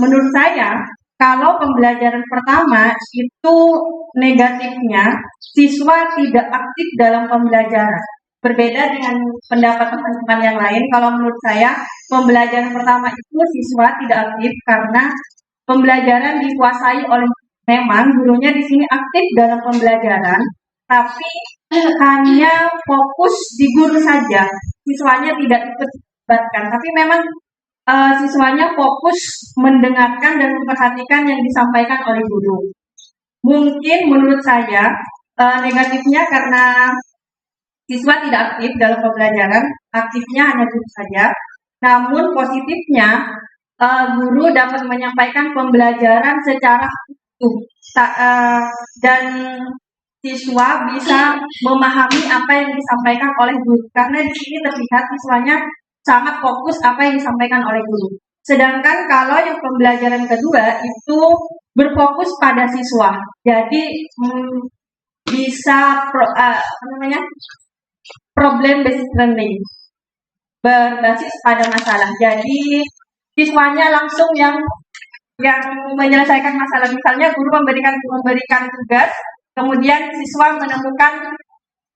Menurut saya, kalau pembelajaran pertama itu negatifnya, siswa tidak aktif dalam pembelajaran. Berbeda dengan pendapat teman-teman yang lain, kalau menurut saya, pembelajaran pertama itu siswa tidak aktif karena pembelajaran dikuasai oleh, memang gurunya di sini aktif dalam pembelajaran, tapi hanya fokus di guru saja, siswanya tidak ikut dilibatkan. Tapi memang siswanya fokus mendengarkan dan memperhatikan yang disampaikan oleh guru. Mungkin menurut saya negatifnya karena siswa tidak aktif dalam pembelajaran, aktifnya hanya guru saja. Namun positifnya guru dapat menyampaikan pembelajaran secara utuh dan siswa bisa memahami apa yang disampaikan oleh guru, karena di sini terlihat siswanya sangat fokus apa yang disampaikan oleh guru. Sedangkan kalau yang pembelajaran kedua itu berfokus pada siswa, jadi bisa problem based learning, berbasis pada masalah. Jadi siswanya langsung yang menyelesaikan masalah. Misalnya guru memberikan tugas, kemudian siswa menemukan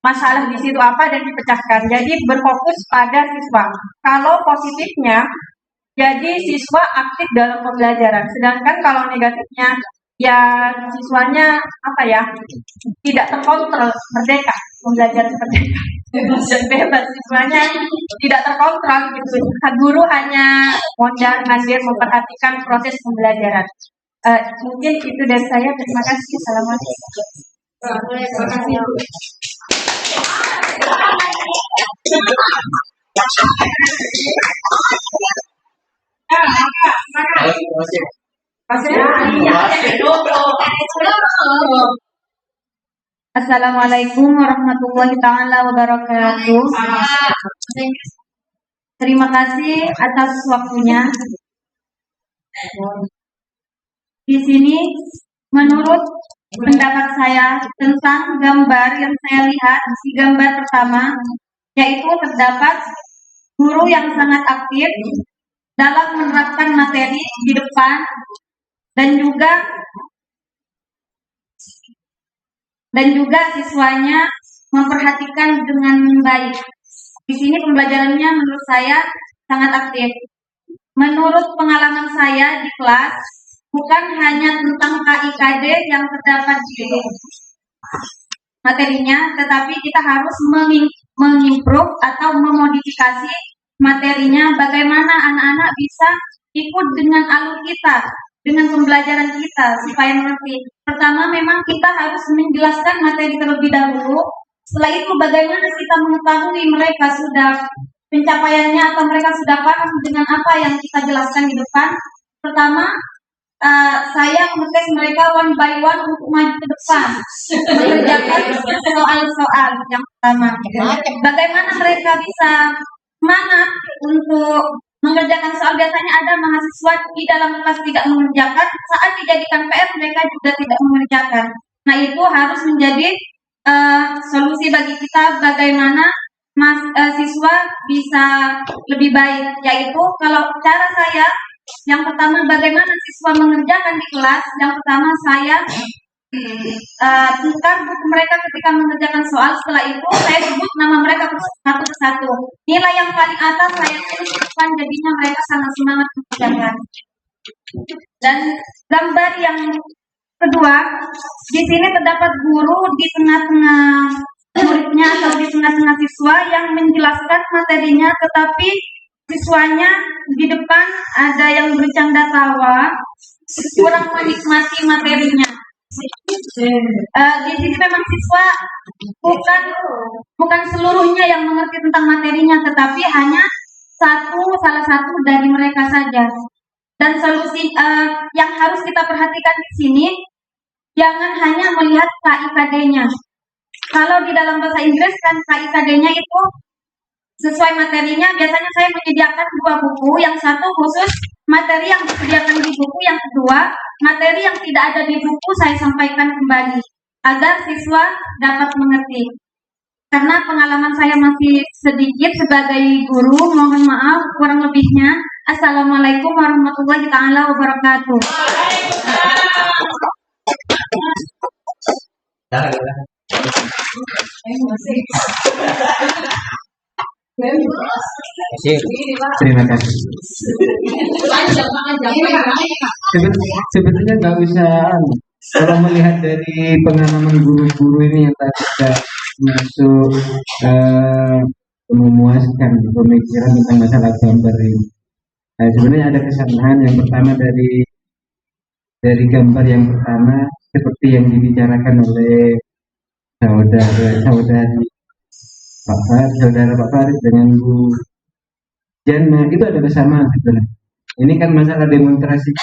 masalah di situ apa dan dipecahkan. Jadi berfokus pada siswa. Kalau positifnya, jadi siswa aktif dalam pembelajaran. Sedangkan kalau negatifnya, ya siswanya apa ya, tidak terkontrol, merdeka, belajar merdeka, bebas dan bebas, siswanya tidak terkontrol gitu. Guru hanya mondar mandir memperhatikan proses pembelajaran. Mungkin itu dari saya. Terima kasih. Assalamualaikum. Terima kasih. Assalamualaikum warahmatullahi taala wabarakatuh. Terima kasih atas waktunya. Di sini menurut pendapat saya tentang gambar yang saya lihat, di gambar pertama yaitu terdapat guru yang sangat aktif dalam menerapkan materi di depan dan juga siswanya memperhatikan dengan baik. Di sini pembelajarannya menurut saya sangat aktif. Menurut pengalaman saya di kelas, bukan hanya tentang KIKD yang terdapat di materinya, tetapi kita harus mengimprove atau memodifikasi materinya, bagaimana anak-anak bisa ikut dengan alur kita, dengan pembelajaran kita supaya mengerti. Pertama, memang kita harus menjelaskan materi terlebih dahulu. Setelah itu bagaimana kita mengetahui mereka sudah pencapaiannya atau mereka sudah paham dengan apa yang kita jelaskan di depan. Pertama, saya mengetes mereka one by one untuk maju ke depan, mengerjakan soal-soal yang pertama. Bagaimana mereka bisa semangat untuk mengerjakan soal. Biasanya ada mahasiswa di dalam kelas tidak mengerjakan, saat dijadikan PR mereka juga tidak mengerjakan. Nah, itu harus menjadi solusi bagi kita bagaimana siswa bisa lebih baik, yaitu kalau cara saya yang pertama bagaimana siswa mengerjakan di kelas. Yang pertama saya tukar buku mereka ketika mengerjakan soal. Setelah itu saya sebut nama mereka satu persatu. Nilai yang paling atas saya tuliskan, jadinya mereka sangat semangat mengerjakan. Dan gambar yang kedua, di sini terdapat guru di tengah-tengah muridnya atau di tengah-tengah siswa yang menjelaskan materinya, tetapi siswanya di depan ada yang bercanda tawa, kurang menikmati materinya. Di sini memang siswa bukan seluruhnya yang mengerti tentang materinya, tetapi hanya salah satu dari mereka saja. Dan solusi yang harus kita perhatikan di sini, jangan hanya melihat KIKD-nya. Kalau di dalam bahasa Inggris kan KIKD-nya itu sesuai materinya. Biasanya saya menyediakan 2 buku, yang satu khusus materi yang disediakan di buku, yang kedua materi yang tidak ada di buku saya sampaikan kembali agar siswa dapat mengerti. Karena pengalaman saya masih sedikit sebagai guru, mohon maaf kurang lebihnya. Assalamualaikum warahmatullahi taala wabarakatuh. Terima kasih. Sebetulnya nggak usah. Kalau melihat dari pengalaman guru-guru ini yang tadi sudah masuk memuaskan pemikiran tentang masalah gambar ini. Sebenarnya ada kesamaan. Yang pertama dari gambar yang pertama, seperti yang dibicarakan oleh saudara Pak Farid dengan Bu Jana, itu ada kesamaan sebenarnya. Ini kan masalah demonstrasi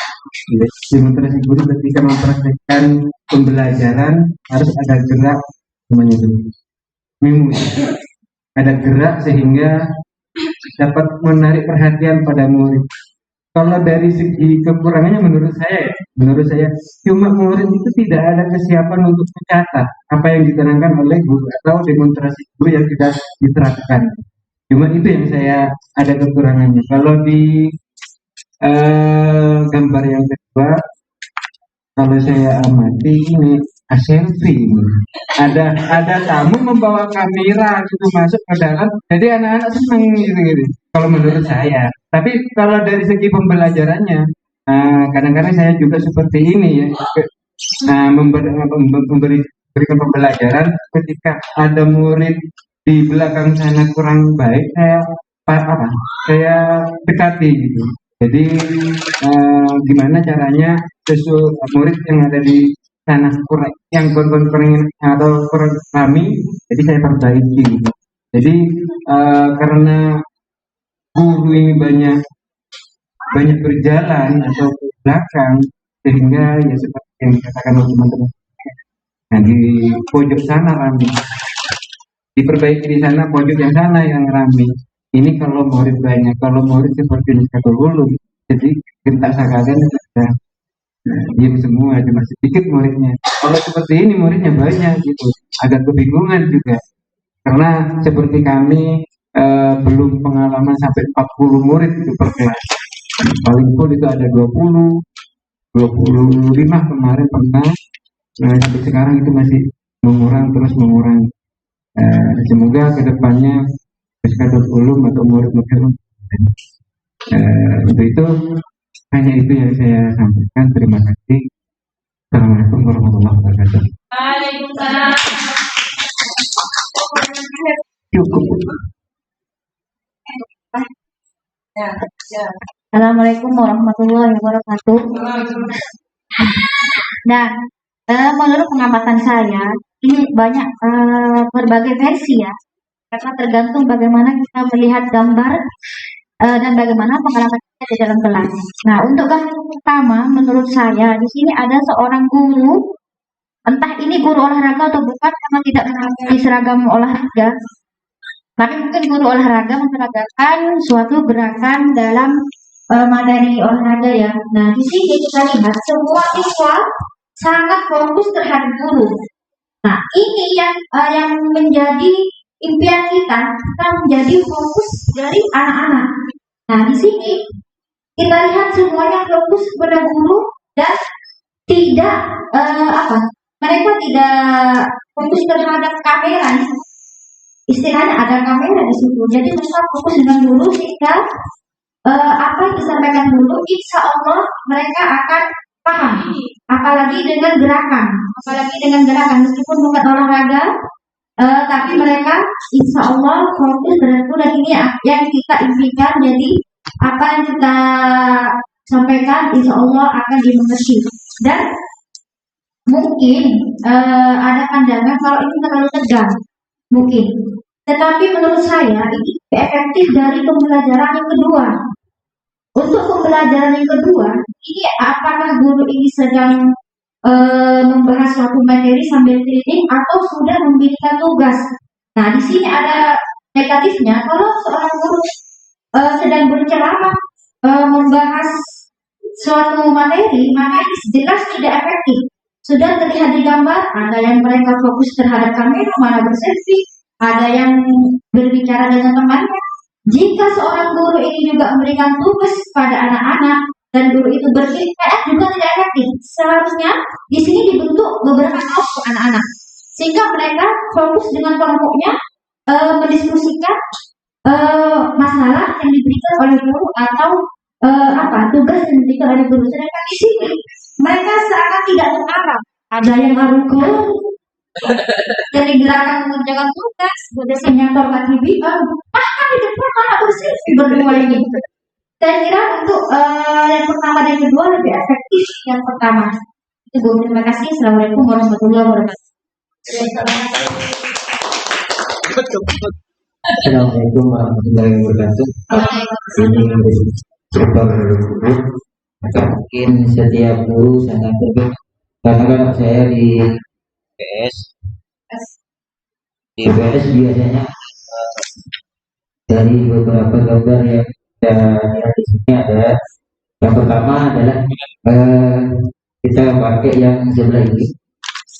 guru ketika mempraktikkan pembelajaran harus ada gerak, namanya itu mimik, ada gerak sehingga dapat menarik perhatian pada murid. Kalau dari segi kekurangannya menurut saya cuma murid itu tidak ada kesiapan untuk mencatat apa yang diterangkan oleh guru atau demonstrasi guru yang tidak diterapkan. Cuma itu yang saya ada kekurangannya. Kalau di gambar yang kedua, kalau saya amati ini selfie, ada tamu membawa kamera gitu masuk ke dalam, jadi anak-anak senang gitu. Kalau menurut saya, tapi kalau dari segi pembelajarannya, kadang-kadang saya juga seperti ini ya, memberikan pembelajaran ketika ada murid di belakang sana kurang baik, saya dekati gitu. Jadi gimana caranya murid yang ada di sana yang kurang atau kurang kami, jadi saya perbaiki gitu. Jadi karena guru ini banyak berjalan atau ke belakang, sehingga ya seperti yang dikatakan oleh teman-teman, nah di pojok sana rame, diperbaiki di sana, pojok yang sana yang rame. Ini kalau murid banyak, kalau murid seperti Nusatul Ulum, jadi gentak sakagan sudah diam semua, cuma sedikit muridnya. Kalau seperti ini muridnya banyak gitu, agak kebingungan juga. Karena seperti kami belum pengalaman sampai 40 murid itu per kelas. Paling pun itu ada 20, 25 kemarin pernah. Nah, sampai sekarang itu masih terus mengurang. Semoga kedepannya Nusatul Ulum atau murid-murid untuk itu hanya itu yang saya sampaikan. Terima kasih. Assalamualaikum warahmatullahi wabarakatuh. Waalaikumsalam. Cukup. Assalamualaikum warahmatullahi wabarakatuh. Nah, menurut pengamatan saya, ini banyak berbagai versi ya, karena tergantung bagaimana kita melihat gambar dan bagaimana pengalaman kita di dalam kelas. Nah, untuk gambar pertama, menurut saya di sini ada seorang guru, entah ini guru olahraga atau bukan, karena tidak mengakui seragam olahraga. Tapi mungkin guru olahraga memperagakan suatu gerakan dalam materi olahraga ya. Nah, di sini kita lihat semua siswa sangat fokus terhadap guru. Nah, ini yang menjadi impian kita menjadi fokus dari anak-anak. Nah, di sini kita lihat semuanya fokus kepada guru dan tidak mereka tidak fokus terhadap kamera. Istilahnya ada kamera di situ. Jadi mereka fokus dengan guru sehingga apa yang disampaikan guru, insya Allah mereka akan paham. Apalagi dengan gerakan, meskipun bukan olahraga, tapi mereka insya Allah fokus dengan guru, dan ini yang kita impikan. Jadi apa yang kita sampaikan insya Allah akan dimengerti. Dan mungkin ada pandangan kalau ini terlalu tegang, mungkin. Tetapi menurut saya ini efektif dari pembelajaran yang kedua. Untuk pembelajaran yang kedua, ini apakah guru ini sedang membahas suatu materi sambil training atau sudah memberikan tugas. Nah, di sini ada negatifnya. Kalau seorang guru sedang berceramah membahas suatu materi, maka ini jelas tidak efektif. Sudah terlihat di gambar, ada yang mereka fokus terhadap kamera, mana berselfie, ada yang berbicara dengan temannya. Jika seorang guru ini juga memberikan tugas pada anak-anak dan guru itu berpikir juga tidak efektif. Seharusnya di sini dibentuk beberapa kelompok anak-anak sehingga mereka fokus dengan kelompoknya mendiskusikan masalah yang diberikan oleh guru atau tugas yang diberikan oleh guru. Sedangkan di sini mereka seakan tidak mengarah. Ada yang arugan dari gerakan mengerjakan tugas, biasanya torkat bahkan di depan malah berselfie berdua ini. Saya kira untuk yang pertama dan yang kedua lebih efektif yang pertama. Itu Bu, terima kasih. Assalamualaikum warahmatullahi wabarakatuh. Assalamualaikum warahmatullahi wabarakatuh. Ini super guru. Mungkin setiap guru sangat berbeda. Karena kalau saya di PS biasanya dari beberapa gambar yang kita lihat di sini ada yang pertama adalah kita pakai yang sebelah ini,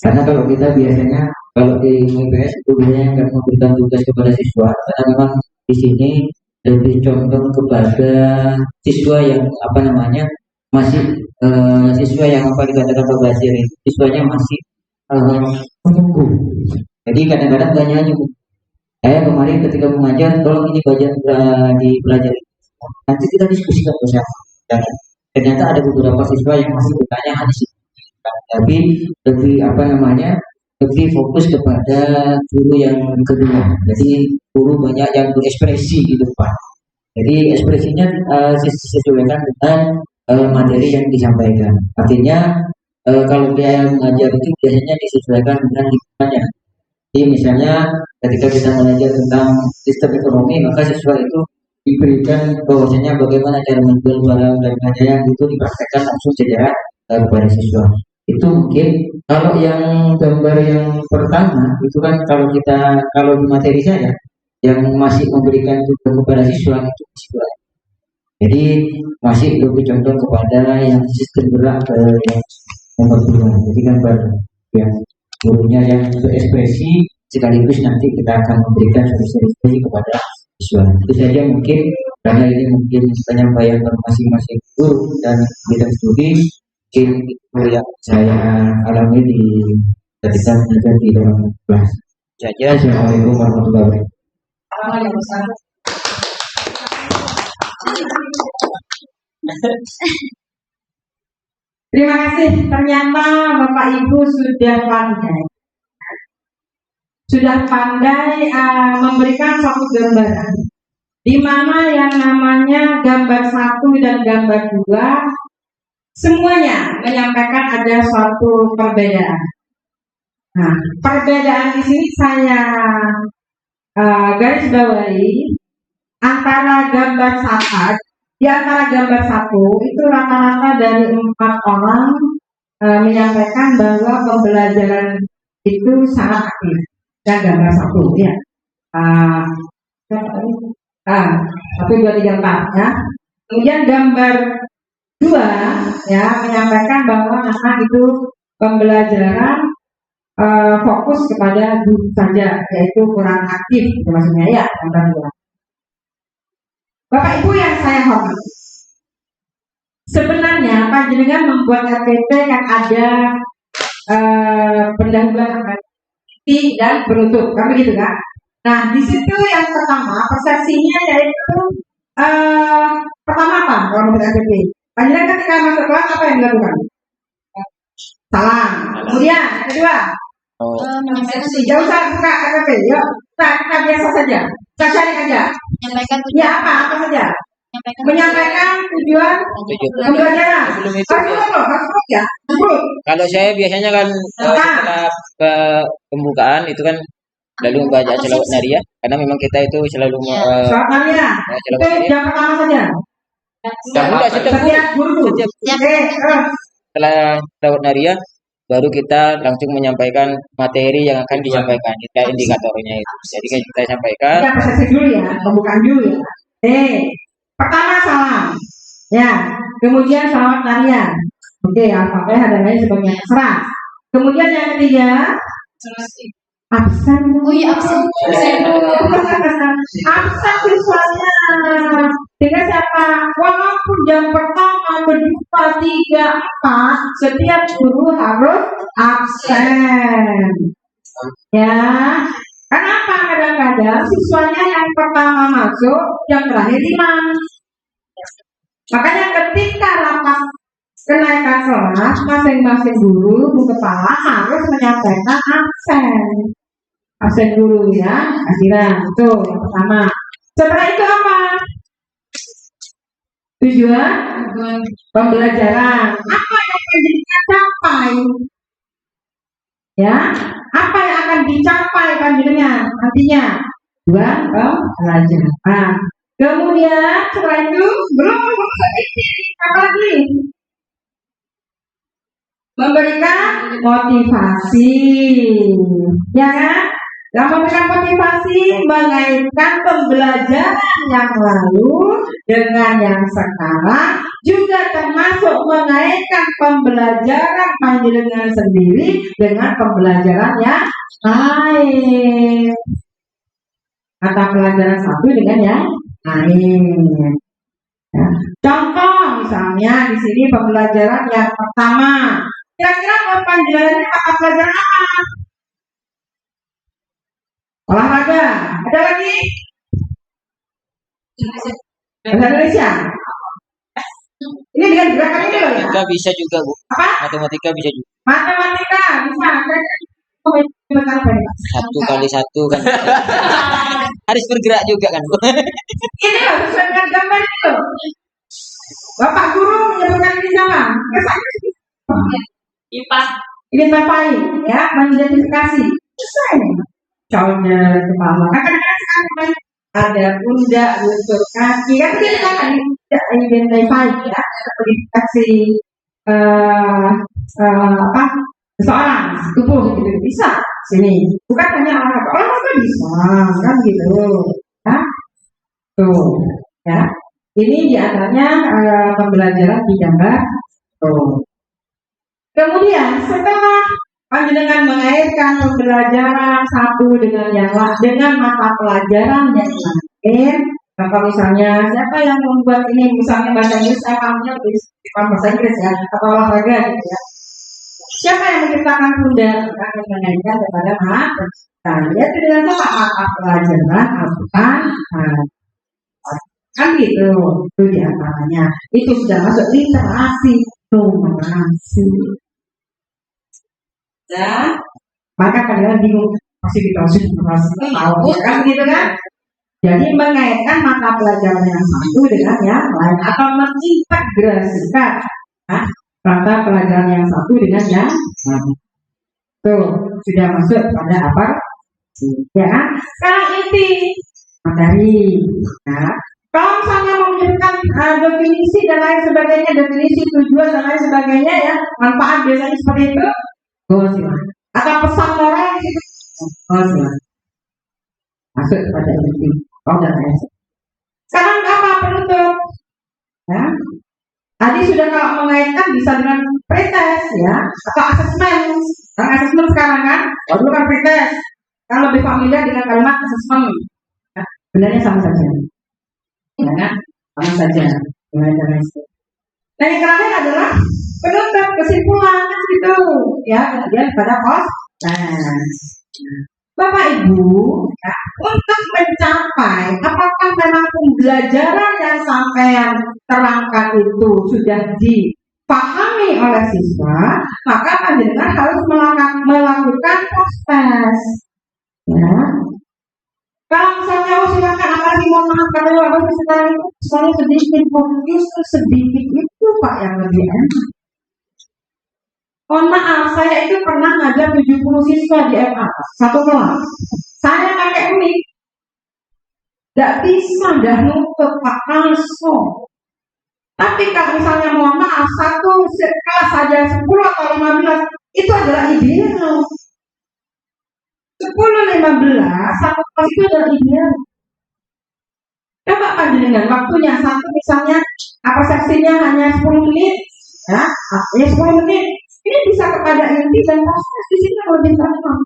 karena kalau kita biasanya kalau di PS itu biasanya nggak memberikan tugas kepada siswa, karena memang di sini lebih condong kepada siswa yang masih siswa yang dikatakan Pak Basir, siswanya masih menunggu. Jadi kadang-kadang gak nyanyi. Saya kemarin ketika mengajar, tolong ini bagian dipelajari. Nanti kita diskusikan bersama. Dan ternyata ada beberapa siswa yang masih bertanya hadis. tapi lebih apa namanya lebih fokus kepada guru yang kedua. Jadi guru banyak yang berekspresi gitu Pak. Jadi ekspresinya disesuaikan dengan materi yang disampaikan. Artinya kalau dia yang mengajar itu biasanya disesuaikan dengan lingkungannya. Jadi misalnya ketika kita belajar tentang sistem ekonomi, maka siswa itu diberikan bahwasanya bagaimana cara menjual barang dan lain-lain itu dipraktekkan langsung secara kepada siswa. Itu mungkin kalau yang gambar yang pertama itu kan kalau di materi saya yang masih memberikan tugas kepada siswa itu siswa. Jadi masih lebih condong kepada yang sistem gerak yang nomor 2. Jadi gambar yang gurunya yang berekspresi sekaligus nanti kita akan memberikan solusi kepada siswa. Itu saja mungkin karena ini mungkin penyampaian dari masing-masing guru dan bidang studi mungkin itu yang saya alami di ketika belajar di dalam kelas. Saja. Assalamualaikum warahmatullahi wabarakatuh. Terima kasih. Ternyata Bapak Ibu sudah pandai memberikan satu gambaran di mana yang namanya gambar 1 dan gambar 2 semuanya menyampaikan ada suatu perbedaan. Nah, perbedaan di sini saya garis bawahi antara gambar 1 di antara gambar 1 itu rata-rata dari 4 orang menyampaikan bahwa pembelajaran itu sangat aktif. Dan gambar 1 ya. 1, 2, 3, 4 ya. Kemudian gambar 2 ya menyampaikan bahwa anak itu pembelajaran fokus kepada guru saja, yaitu kurang aktif maksudnya ya gambar 2. Bapak Ibu yang saya hormati, sebenarnya panjenengan membuat RPP kan ada pendahuluan akademik dan penutup, kan begitu kan? Nah di situ yang pertama persepsinya yaitu pertama apa kalau menurut RPP? Panjenengan ketika masuk kelas apa yang dilakukan? Salam. Kemudian yang kedua, jauh usah buka RPP, yuk kita biasa saja, kita cari aja. Menyampaikan Ya apa saja? Menyampaikan tujuan pembelajaran. Kalau saya biasanya kan setelah pembukaan itu kan lalu membaca selawat nariyah karena memang kita itu selalu Selawat nariyah. Itu yang pertama saja. Setiap guru. Setelah selawat nariyah baru kita langsung menyampaikan materi yang akan disampaikan. Kita indikatornya itu. Jadi kita sampaikan. Kita prosesi dulu ya, pembukaan dulu ya. Pertama salam. Ya, kemudian selawat nariyah. Oke, alfabet ada lain sebagainya terserah. Kemudian yang ketiga absen. Oh iya absen. Absen siswanya dengan siapa? Walaupun jam pertama, kedua, 3, 4 setiap guru harus absen. Ya, kenapa kadang-kadang siswanya yang pertama masuk, yang terakhir 5. Makanya ketika rapat kenaikan kelas, masing-masing guru, bu kepala harus menyampaikan absen guru ya, akhiran itu yang pertama. Setelah itu apa? Tujuan pembelajaran. Apa yang akan dicapai? Ya, apa yang akan dicapai panjenengan nantinya? Tujuan pembelajaran. Kemudian setelah itu belum apa lagi? Memberikan motivasi, ya kan? Dan memberikan motivasi mengaitkan pembelajaran yang lalu dengan yang sekarang, juga termasuk mengaitkan pembelajaran panjenengan sendiri dengan pembelajaran yang lain. Mata pelajaran satu dengan yang lain. Ya. Contoh misalnya di sini pembelajaran yang pertama. Kira-kira panjenengan mata pelajaran apa? Olahraga. Ada lagi? Bahasa Indonesia. Ini dengan gerakan ini loh ya. Matematika bisa juga, Bu. Apa? Matematika bisa juga. Matematika bisa. Oh, gimana apa ini, Pak? 1 kali 1 kan. Harus bergerak juga kan, Bu. Ini loh, sesuai dengan gambar ini loh. Bapak guru menyebutkan ini sama. IPA. Identify, ya, mengidentifikasi. Sesuai nih. Calonnya kepala. Kadang-kadang sekarang ada pundak, lutut, kaki. Kan kita kan identify, ya, identifikasi apa? Seseorang, tubuh gitu bisa. Sini. Bukan hanya orang kan bisa, kan gitu. Ya. Tuh, ya. Ini diantaranya pembelajaran di gambar. Tuh. Kemudian setelah panjenengan mengaitkan pembelajaran satu dengan yang lain dengan mata pelajaran yang lain, maka misalnya siapa yang membuat ini, misalnya bahasa Inggris, saya pahamnya bukan bahasa Inggris ya, atau olahraga gitu ya. Siapa yang menciptakan pundak akan mengaitkan kepada mata pelajaran, ya dengan mata pelajaran bukan kan gitu, itu diantaranya. Itu sudah masuk literasi numerasi. Ya, maka kalian bingung masih dikasih tahu kan gitu kan? Jadi mengaitkan mata pelajaran yang satu dengan yang lain atau mengintegrasikan mata pelajaran yang satu dengan yang lain. Tuh sudah masuk pada apa? Ya, sekarang inti materi. Nah, kalau misalnya mau menyebutkan definisi dan lain sebagainya, definisi tujuan dan lain sebagainya ya, manfaat biasanya seperti itu. Silahkan. Atau pesan moral gitu. Silahkan. Masuk pada inti. Dan lain. Sekarang apa penutup? Ya. Tadi sudah kalau mengaitkan bisa dengan pretest ya, atau asesmen. Karena asesmen sekarang kan, dulu kan pretest. Kan lebih familiar dengan kalimat asesmen. Ya, sebenarnya sama saja. Ya kan? Sama saja. Nah yang terakhir adalah penutup kesimpulan gitu ya, kemudian pada pos. Nah, Bapak Ibu ya, untuk mencapai apakah memang pembelajaran yang sampean terangkan itu sudah dipahami oleh siswa, maka panjenengan harus melakukan proses ya. Kalau misalnya silakan apalagi mohon maaf karena apa sekarang itu soalnya sedikit justru sedikit itu Pak yang lebih enak. Mohon maaf, saya itu pernah ngajar 70 siswa di MA satu kelas. Saya pakai mic, nggak bisa dah nutup Pak langsung. Tapi kalau misalnya mohon maaf satu kelas saja 10 atau 15 itu adalah ideal. 10-15 satu kelas itu adalah ideal. Coba panjenengan waktunya satu misalnya apa seksinya hanya 10 menit ya, 10 menit. Ini bisa kepada inti dan proses di sini lebih gampang.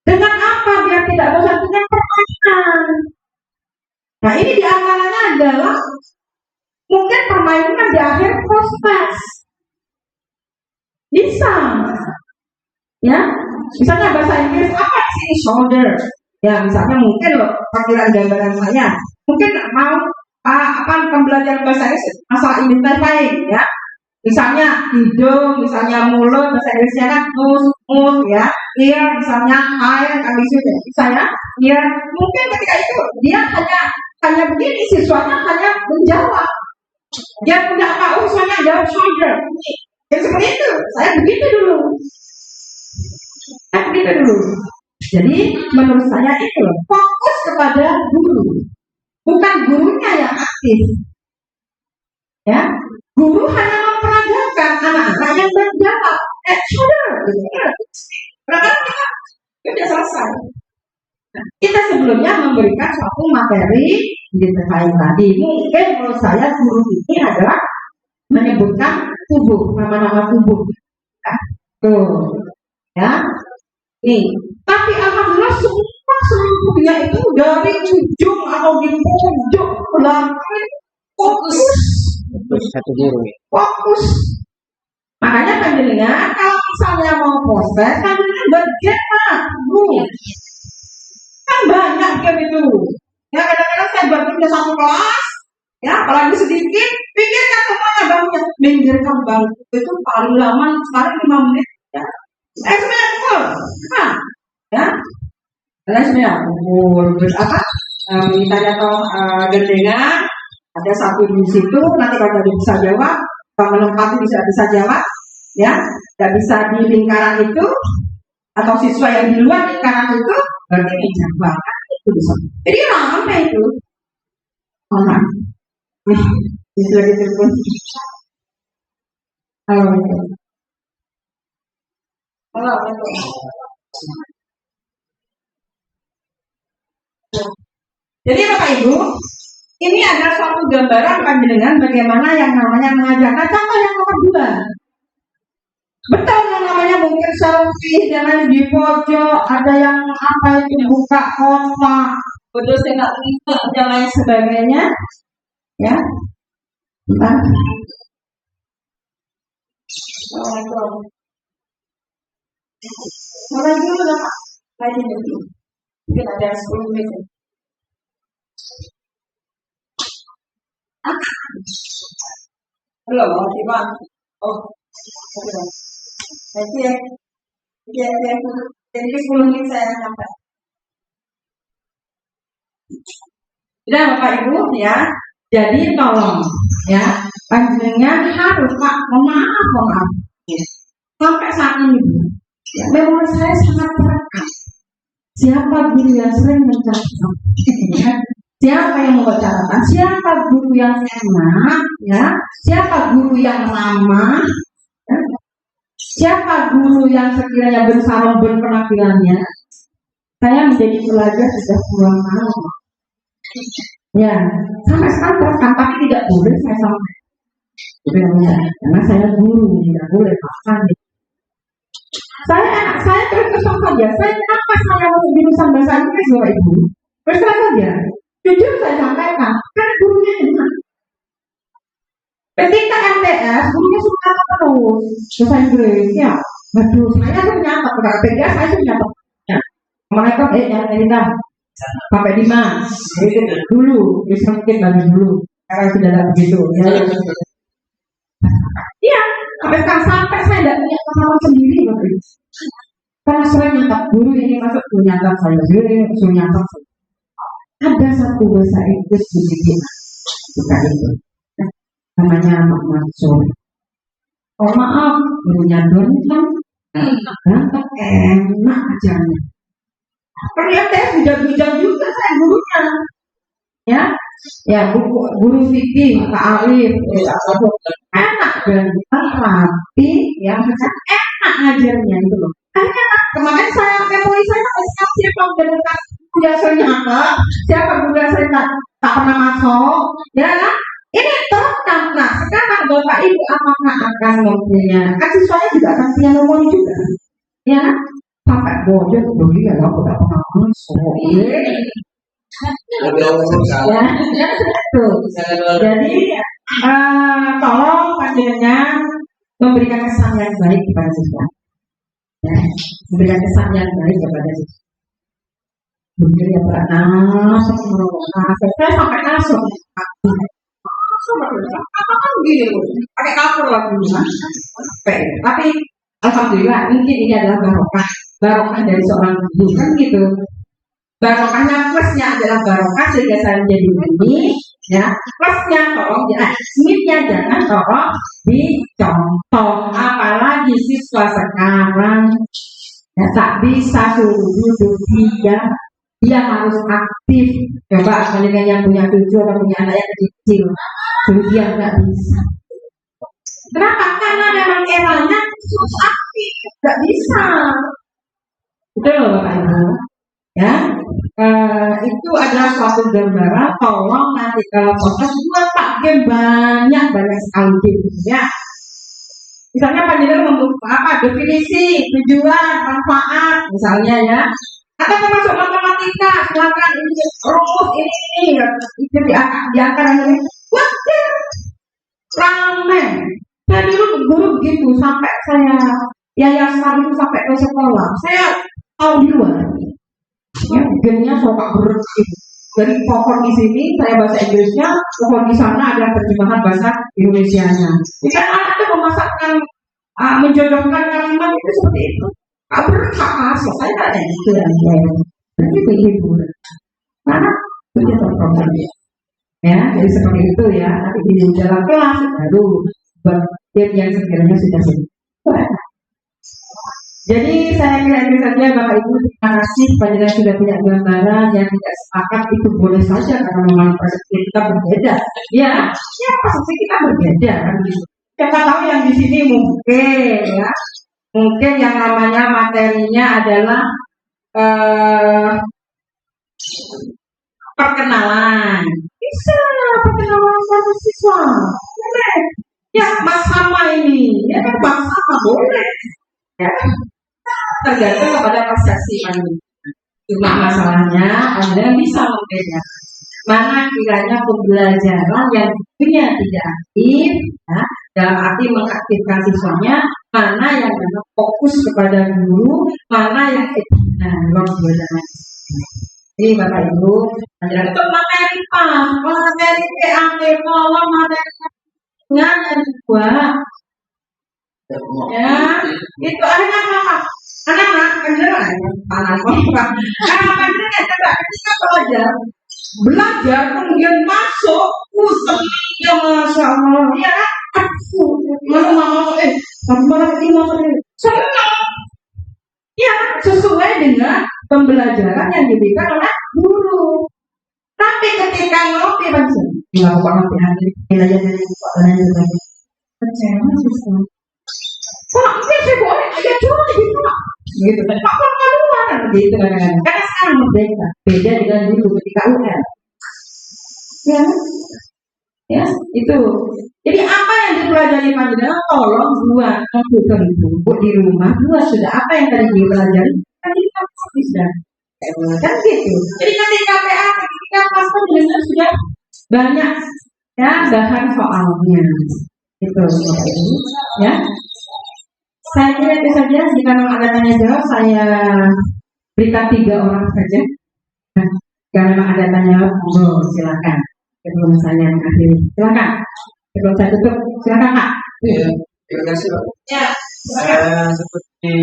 Dengan apa biar tidak bosan dengan permainan. Nah ini diantaranya adalah mungkin permainan di akhir proses. Bisa. Ya, misalnya bahasa Inggris apa sih shoulder? Ya, misalnya mungkin loh perkiraan gambaran saya, mungkin mau pembelajaran bahasa Inggris masalah identifying ya. Misalnya hidung, misalnya mulut, bahasa Inggrisnya kan nose ya, ear, misalnya eye, kan misalnya ya. Mungkin ketika itu dia hanya begini, siswanya hanya menjawab. Dia tidak tahu siswanya jawab shoulder. Ya seperti itu, saya begitu dulu. Jadi menurut saya itu fokus kepada guru, bukan gurunya yang aktif. Ya, guru hanya memperagakan anak-anak yang menjawab. Sudah, sudah selesai. Nah, kita sebelumnya memberikan suatu materi di terkait tadi. Mungkin menurut saya guru ini adalah menyebutkan tubuh, nama-nama tubuh. Nah, tuh. Ya, nih. Tapi alhamdulillah semua seluruhnya itu dari ujung atau di pojok belakang fokus. Satu guru. Fokus. Makanya panjenengan kalau misalnya mau proses, panjenengan bagian kan banyak game itu. Ya kadang-kadang saya buat satu kelas, ya apalagi sedikit, Pikirkan semuanya bangnya, minggirkan bangku itu paling lama sekarang 5 menit ya. Sebenarnya pukul, ya. Karena sebenarnya pukul terus apa? Misalnya atau gandengan, ada satu di situ, nanti kalau dia bisa jawab, kalau melengkapi bisa jawab, ya. Tidak bisa di lingkaran itu, atau siswa yang di luar lingkaran itu, berarti menjawab itu bisa. Jadi ramai itu, orang. Bisa ditelepon. Halo. Halo. Jadi Bapak Ibu, ini adalah suatu gambaran panjenengan bagaimana yang namanya mengajar. Nah, contoh yang nomor 2. Betul yang namanya mungkin selfie dan lain di pojok, ada yang apa itu buka kontak, betul saya nggak ingat dan lain sebagainya, ya. Bentar. Mulai dulu dah Pak, lagi dulu. Mungkin ada 10 menit. Halo, Iwan. Oh, oke. Jadi 10 menit saya sampai. Sudah Bapak Ibu ya. Jadi tolong ya, panjenengan harus Pak, maaf. Sampai saat ini ya, memori saya sangat terekam. Siapa guru yang sering mencatat? Siapa yang membuat catatan? Siapa guru yang enak? Ya, siapa guru yang lama? Ya. Siapa guru yang sekiranya bersarung penampilannya? Saya menjadi pelajar sudah puluhan tahun. Ya, sampai sekarang terekam, tapi tidak boleh saya sampaikan. Ya, karena saya guru, tidak boleh bahkan. Saya terus saja. Saya kenapa saya mau jurusan bahasa Inggris Bapak Ibu? Terus saja. Jujur saya sampaikan, karena gurunya enak. Ketika MTS, gurunya suka terus bahasa Inggris, ya. Waduh, saya tuh nyata, pada PTS saya tuh nyata. Ya, mereka jangan cerita. Sampai di mana? Dulu, bisa mungkin lagi dulu. Karena sudah ada begitu. Iya, sampai saya tidak punya pengalaman sendiri, Bapak Ibu. Karena saya nyata guru ini masuk nyata saya sendiri, nyata saya. Ada satu bahasa Inggris di sini, bukan itu. Namanya Mak Mansur. Oh maaf, gurunya Donton, ganteng, enak ajarnya. Ternyata bijak-bijak juga saya gurunya, ya guru fikih, mata alif, enak dan rapi, ya enak ngajarnya itu loh. Akhirnya kemarin saya memori saya siapa udah dekat biasanya apa? Siapa guru saya tak pernah masuk, ya kan? Ini terekam. Nah sekarang Bapak Ibu apakah akan mempunyai? Kan siswanya juga akan punya memori juga, ya kan? Sampai bodoh dulu ya, aku tak pernah masuk. Jadi tolong panjenengan memberikan kesan yang baik kepada siswa, ya, memberikan kesan yang baik kepada siswa. Mungkin ya pernah saya sampai masuk. Apa kan gitu? Pakai kapur lagi, tapi alhamdulillah mungkin ini adalah barokah dari seorang guru kan gitu. Barokahnya plusnya adalah barokah sehingga saya menjadi ini, ya. Plusnya tolong minusnya jangan tolong dicontoh, apalagi siswa sekarang ya tak bisa suruh duduk dia harus aktif. Coba kalian yang punya cucu atau punya anak yang kecil, suruh dia nggak bisa. Kenapa? Karena memang eranya harus aktif, nggak bisa. Betul loh Bapak Ibu. Ya, itu adalah suatu gambaran. Tolong nanti kalau proses buat Pak game banyak sekali game, ya. Misalnya panjenengan membuka apa definisi, tujuan, manfaat, misalnya ya. Atau termasuk matematika, silakan ini rumus ini itu diangkat ini. Buat ramen. Saya dulu guru begitu sampai saya yayasan itu sampai ke sekolah. Saya tahu di luar. Ya, gamenya suka bersih. Jadi pohon di sini saya bahasa Inggrisnya, pohon di sana ada terjemahan bahasa Indonesianya. Jika anak itu memasakkan, menjodohkan kalimat itu seperti itu, berhak saya tak ada gitu ya. Tapi begitu, karena begitu problemnya. Ya, jadi seperti itu ya. Nanti di dalam kelas baru buat game yang sekiranya sudah selesai. Jadi saya kira itu saja Bapak Ibu, terima kasih kepada yang sudah punya gambaran. Yang tidak sepakat itu boleh saja karena memang persepsi kita berbeda. Ya persepsi kita berbeda kan gitu. Siapa tahu yang di sini mungkin ya, mungkin yang namanya materinya adalah perkenalan. Bisa perkenalan satu siswa. Boleh. Ya Mas sama ini, ya kan Mas sama boleh. Ya. Tergantung kepada persepsi manusia. Cuma masalahnya Anda bisa membedakan mana kiranya pembelajaran yang punya tidak aktif, ya, dalam arti mengaktifkan siswanya, mana yang memang fokus kepada guru, mana yang Jadi Bapak Ibu, itu materi pas, materi PAT, kalau materinya yang dua, ya, itu anak-anak beneran anak-anak coba ketika belajar kemudian masuk ya Masya Allah ya mana senang ya sesuai dengan pembelajaran yang diberikan oleh guru. Tapi ketika ngopi langsung dilakukan belajar dari kecewa sih. Pak, saya boleh aja cuma gitu Pak. Gitu kan. Pak, keluar gitu kan. Karena sekarang berbeda. Beda dengan dulu ketika UN. Ya, itu. Jadi apa yang dipelajari Panjenengan tolong buat komputer itu di rumah buat sudah apa yang tadi dipelajari tadi kita bisa. Kan gitu. Jadi ketika PA, ketika pas Panjenengan sudah banyak ya bahan soalnya. Itu ya. Saya kira itu saja. Jika memang ada tanya jawab, saya berikan 3 orang saja. Nah, jika memang ada tanya jawab, silakan. Sebelum saya akhiri, silakan. Sebelum saya tutup, silakan Pak. Ya, terima kasih Pak. Ya, seperti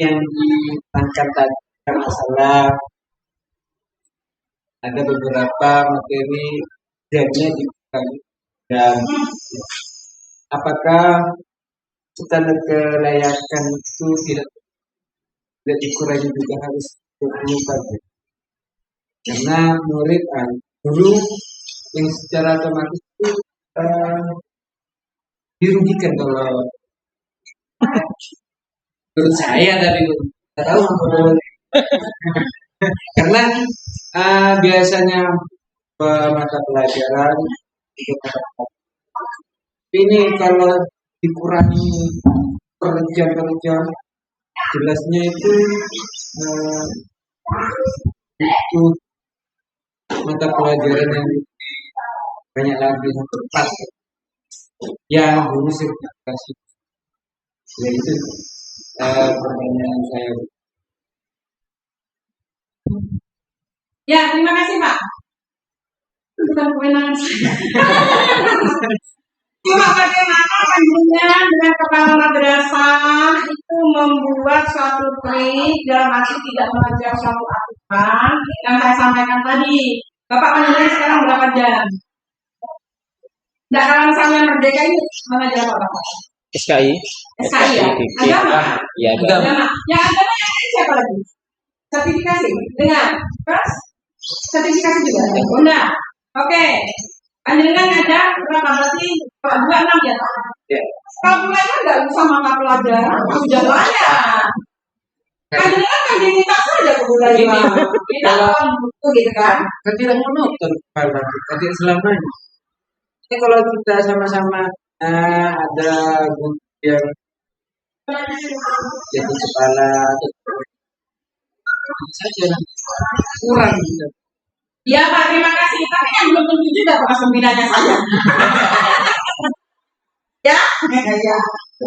yang ditekankan tadi masalah ada beberapa materi jamnya dibagi dan apakah standar kelayakan itu tidak dikurangi juga harus 20 saja karena murid guru yang secara otomatis itu dirugikan kalau menurut saya tadi tahu karena biasanya mata pelajaran itu ini kalau dikurangi per jam jelasnya itu mata pelajaran yang banyak lagi yang tepat yang guru sertifikasi ya itu pertanyaan saya. Ya, terima kasih Pak. Bukan kewenangan saya. Cuma bagaimana Panjenengan dengan kepala madrasah itu membuat suatu trik dalam arti tidak mengajar suatu aturan yang saya sampaikan tadi. Bapak Panjenengan sekarang berapa jam? Tidak kalau misalnya merdeka ini mengajar apa Bapak? SKI ya? Agama? Ya, Agama. Yang agama yang lain siapa lagi? Sertifikasi dengan terus sertifikasi juga. Bunda, oke. Panjenengan ada berapa berarti 26 ya? Ya. Kalau mulainya nggak usah mata pelajaran, sudah banyak. Panjenengan kan diminta saja kebudayaan. Kita akan buku gitu kan? Tidak monoton tidak selamanya. Ini kalau kita sama-sama ada guru yang jadi kepala saja kurang gitu. Ya Pak, terima kasih. Tapi yang belum tentu juga bekas pembinanya saja. Ya.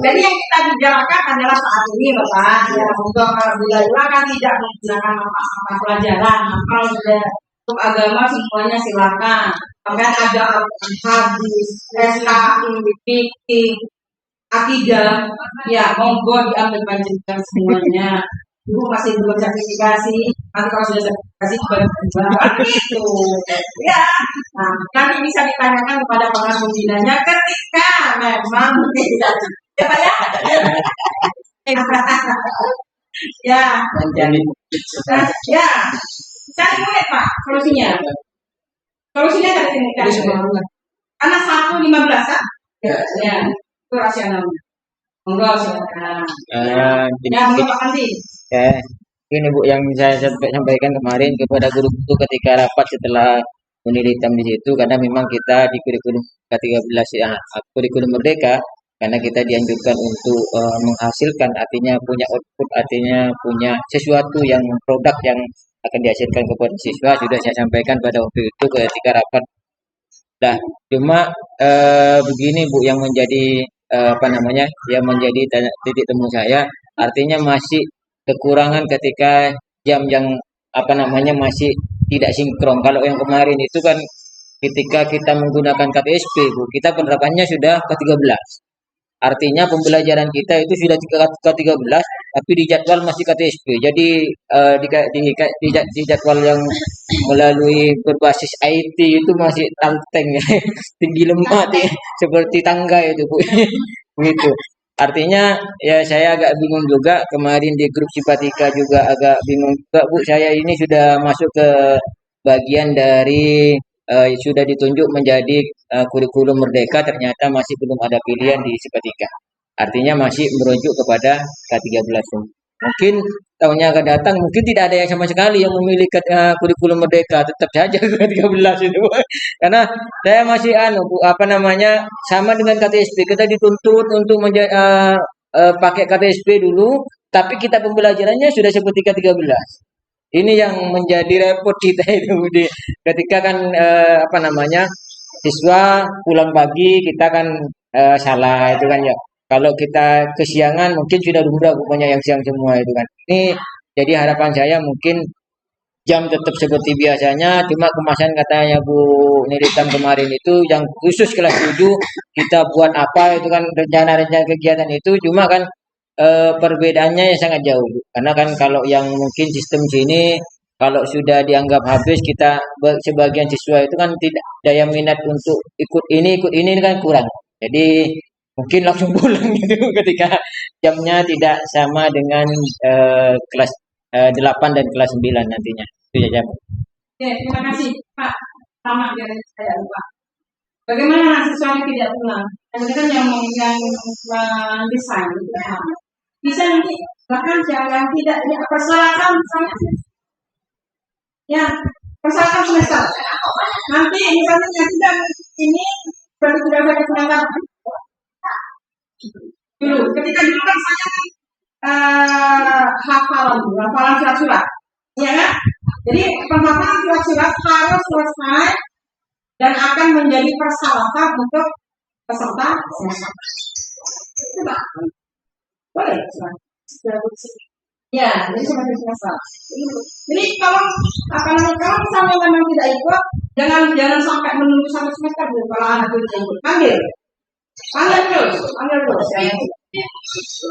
Jadi yang kita bicarakan adalah saat ini Bapak. Ya, untuk alhamdulillah kan tidak menggunakan mata pelajaran. Kalau sudah Hukum agama semuanya silakan. Kemudian ada hadis, SKI, fikih, akidah, ya monggo diambil panjenengan semuanya. Ibu masih belum sertifikasi, nanti kalau sudah sertifikasi baru itu, ya. Nah, nanti bisa ditanyakan kepada pengawas pembinanya ketika memang tidak, ya Pak ya. Ya, ya. Cari murid Pak, solusinya. Solusinya dari sini kan. Anak 1,15 kan? Ya, itu rasionalnya. Monggo silakan. Ya, monggo Pak Andi. Ini Bu yang saya sampaikan kemarin kepada guru-guru ketika rapat setelah menelitikan di situ, karena memang kita di kurikulum K13 ya, kurikulum merdeka, karena kita dianjurkan untuk menghasilkan, artinya punya output, artinya punya sesuatu yang produk yang akan dihasilkan kepada siswa, sudah saya sampaikan pada waktu itu ketika rapat. Nah, cuma begini Bu yang menjadi yang menjadi titik temu saya, artinya masih kekurangan ketika jam yang masih tidak sinkron. Kalau yang kemarin itu kan ketika kita menggunakan KTSP Bu, kita penerapannya sudah ke-13. Artinya pembelajaran kita itu sudah ke-13, tapi di jadwal masih KTSP. Jadi di jadwal yang melalui berbasis IT itu masih tanteng ya, tinggi lemak seperti tangga itu Bu. Begitu. Artinya ya saya agak bingung juga, kemarin di grup Simpatika juga agak bingung juga Bu, saya ini sudah masuk ke bagian dari sudah ditunjuk menjadi kurikulum merdeka, ternyata masih belum ada pilihan di Simpatika. Artinya masih merujuk kepada K13. Mungkin tahunnya akan datang mungkin tidak ada yang sama sekali yang memilih kurikulum merdeka, tetap saja K13 itu. Karena saya masih sama dengan KTSP, kita dituntut untuk pakai KTSP dulu, tapi kita pembelajarannya sudah seperti K13. Ini yang menjadi repot kita itu ketika kan siswa pulang pagi kita kan salah itu kan ya. Kalau kita kesiangan mungkin sudah lumrah pokoknya yang siang semua itu kan. Ini jadi harapan saya mungkin jam tetap seperti biasanya, cuma kemasan katanya Bu Niritam kemarin itu yang khusus kelas 7 kita buat apa itu kan, rencana-rencana kegiatan itu, cuma kan perbedaannya yang sangat jauh. Karena kan kalau yang mungkin sistem sini kalau sudah dianggap habis, kita sebagian siswa itu kan tidak daya minat untuk ikut ini kan kurang. Jadi mungkin langsung pulang gitu ketika jamnya tidak sama dengan kelas 8 dan kelas 9 nantinya. Itu saja. Oke, terima kasih Pak. Sama dari saya lupa. Bagaimana siswa yang tidak pulang? Ini kan yang mendesain bisa nanti bahkan jangan tidak persyaratan misalnya ya persyaratan semester nanti misalnya yang tidak ini berarti tidak ada penanganan dulu ketika dulu kan saya hafalan surat-surat ya kan, jadi penghafalan surat-surat harus selesai dan akan menjadi persyaratan untuk peserta semester. Coba boleh ya, jadi seperti semester. Jadi kalau misalnya memang tidak ikut, jangan sampai menunggu sampai semester dulu. Kalau anak itu tidak ikut, panggil terus.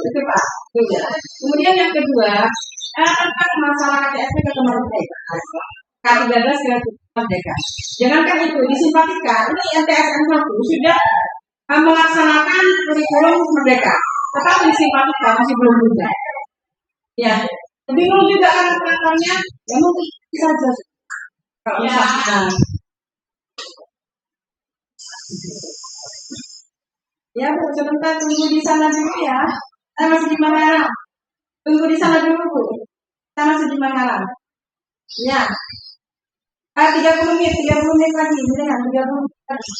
Itu Pak. Kemudian yang kedua, tentang masalah KTSP kemerdekaan. K13 merdeka. Jangankan itu disimpatikan, ini MTSN 1 sudah melaksanakan kurikulum merdeka. Tetapi disimpatikan masih belum juga. Ya, bingung juga anak-anaknya, ya mungkin bisa saja. Kalau misalnya, ya Bu, sebentar tunggu di sana dulu ya. Masih di Manggarai. Tunggu di sana dulu Bu. Kita masih di Manggarai. Ya. 30 menit lagi, benar 30 menit lagi.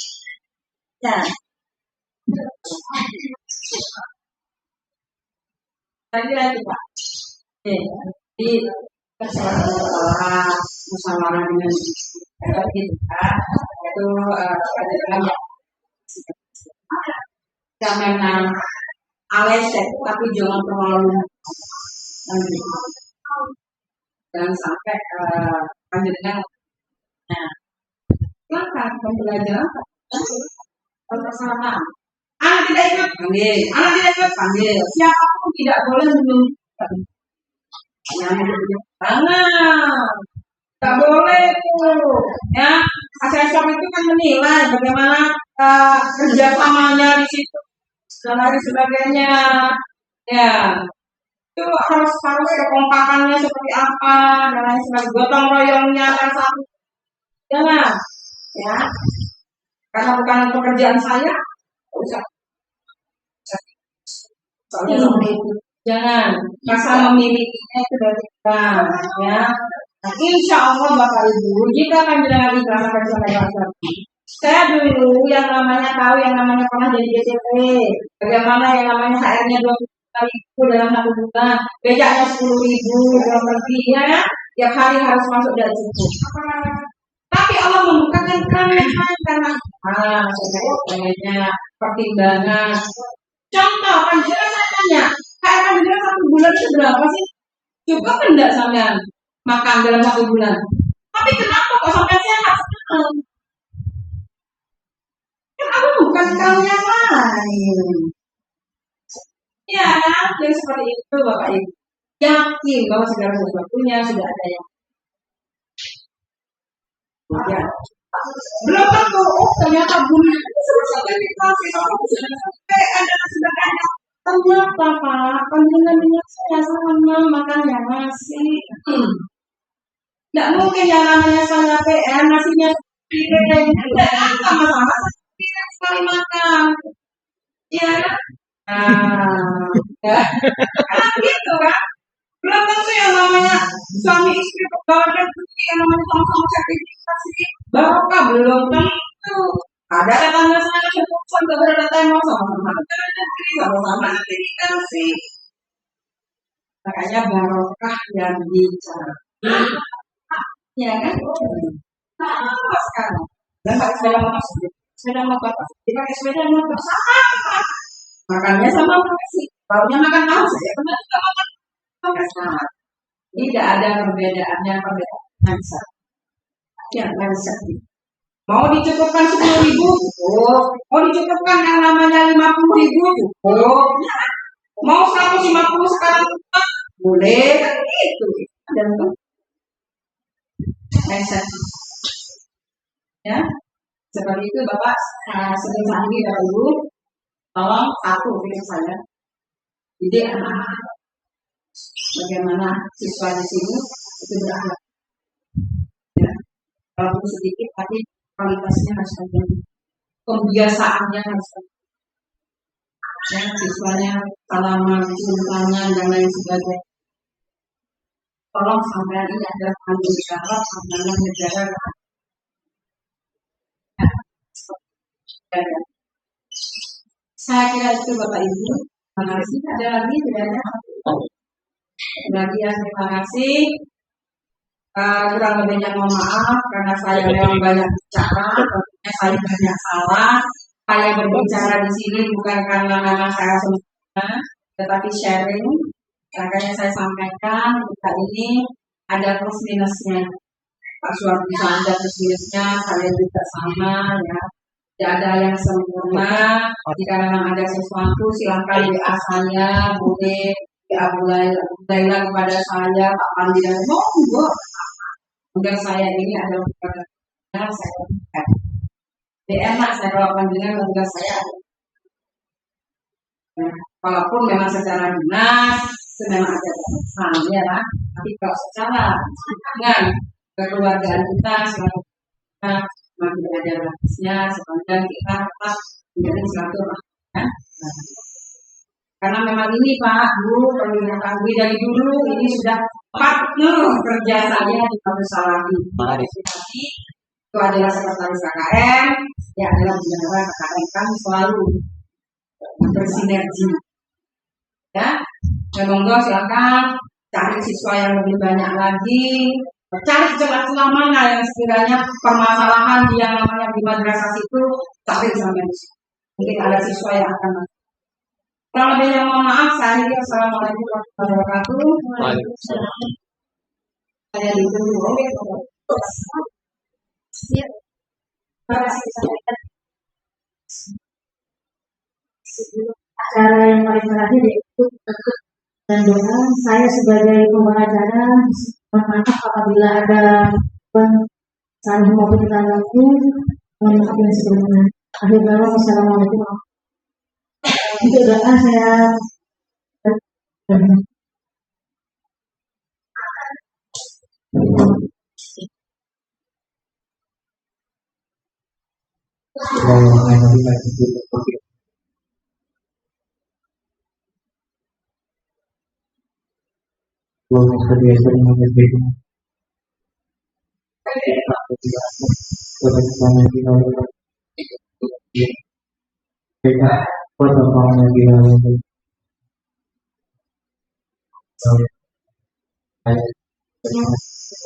Ya. Lagi Pak. Di musyawarah dengan kita itu ada yang memang awes tapi jangan terlalu jangan sampai panjangnya Silakan pembelajaran. Persamaan. Anak tidak ikut panggil, anak tidak ikut panggil. Siapapun tidak boleh menunjukkan. Jangan, tak boleh tuh. Ya, asesor itu kan menilai bagaimana kerjasamanya di situ dan lain sebagainya. Ya, itu harus kekompakannya seperti apa dan lain sebagainya. Gotong royongnya kan satu. Jangan, ya. Karena bukan pekerjaan saya, usah. Soalnya seperti itu. Jangan, masa memilikinya itu dari kita, ya. Nah, insya Allah Bapak Ibu, jika panjenengan ikhlas akan sampai saya dulu yang namanya tahu yang namanya pernah jadi DCP, bagaimana yang namanya HR-nya 20.000 dalam 1 bulan, becaknya 10.000 dalam lebih, ya, tiap hari harus masuk dan cukup. Tapi Allah membukakan karena kayaknya pertimbangan. Contoh, panjenengan saya tanya, HR panjenengan 1 bulan itu berapa sih? Cukup enggak sampean makan dalam 1 bulan? Tapi kenapa kok sampai sehat sekarang? Kan aku bukan kaum yang lain. Ya, yang seperti itu Bapak Ibu. Yakin bahwa segala sesuatunya sudah ada yang. Ya. Belum tentu, ternyata bulan itu selesai meditasi, sampai ada sebagainya. Ternyata Pak, panjenengan saya sama makannya nasi. Tidak mungkin yang namanya saya PR nasinya tidak sama-sama sekali makan. Ya, ya, gitu kan? Belum tentu yang namanya suami istri pegawai negeri yang namanya sama-sama sertifikasi barokah belum tentu. Ada tetangga saya keputusan beberapa tema sama-sama pegawai negeri sama-sama sertifikasi. Makanya barokah yang bicara. Ya kan? Apa sekarang? Dan pakai sepeda motor dipakai sepeda motor sama. Makannya sama nasi, baunya makan tahu saja. Benar juga makan sama. Tidak ada perbedaannya mindset. Ya, mindset. Mau dicukupkan 10.000, cukup. Mau dicukupkan yang namanya 50.000, cukup. Mau 150 sekarang, boleh kan gitu. Dan mindset. Ya, seperti itu Bapak. Sering lagi Bapak Ibu, tolong satu pikir saya. Jadi anak-anak, bagaimana siswa di sini itu berakhlak. Ya, walaupun sedikit tapi kualitasnya harus ada. Kebiasaannya harus ada. Ya, siswanya salaman, cium tangan dan lain sebagainya. Tolong sampai ini ada tanggung jawab pandangan negara. Saya kira itu Bapak Ibu. Terima kasih. Ada lagi tidak ada? Lagi ya, terima kasih. Kurang lebihnya mohon maaf karena saya memang banyak bicara, tentunya saya banyak salah. Saya berbicara di sini bukan karena memang saya sempurna, tetapi sharing. Makanya saya sampaikan kita ini ada plus minusnya. Pak Suwardi bisa ada plus minusnya, saya juga sama ya. Tidak ada yang sempurna. Jika memang ada sesuatu silahkan WA saya, boleh WA Laila kepada saya, Pak Pandi dan monggo. Mungkin saya ini adalah pekerjaan saya lakukan. Enak saya lakukan dengan tugas saya. Nah, walaupun memang secara dinas memang ada kesalahan ya lah, tapi kalau secara dengan kekeluargaan kita selama masih ada batasnya sepanjang kita tetap menjadi silaturahmi. Karena memang ini Pak Bu perlu diketahui dari dulu ini sudah partner kerja saya di Kampus Salafi. Itu adalah sekretaris KKN, ya adalah bendahara KKN kami selalu bersinergi. Ya, monggo silakan cari siswa yang lebih banyak lagi. Cari celah-celah mana yang sekiranya permasalahan yang namanya di madrasah itu cari sampai di situ. Mungkin ada siswa yang akan masuk. Kalau lebihnya mohon maaf, saya ini assalamualaikum warahmatullahi wabarakatuh. Saya ditunggu. Acara yang paling terakhir yaitu dan doa. Saya sebagai pembawa acara mohon maaf apabila ada salah maupun kesalahanku. Mohon maaf yang sebelumnya. Akhir kata, wassalamualaikum. Untuk doa saya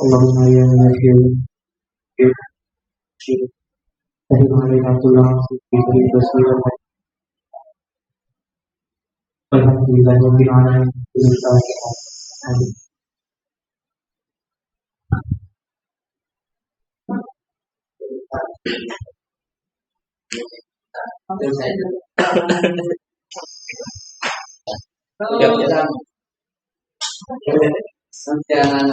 Allahumma ya Nabi Jangan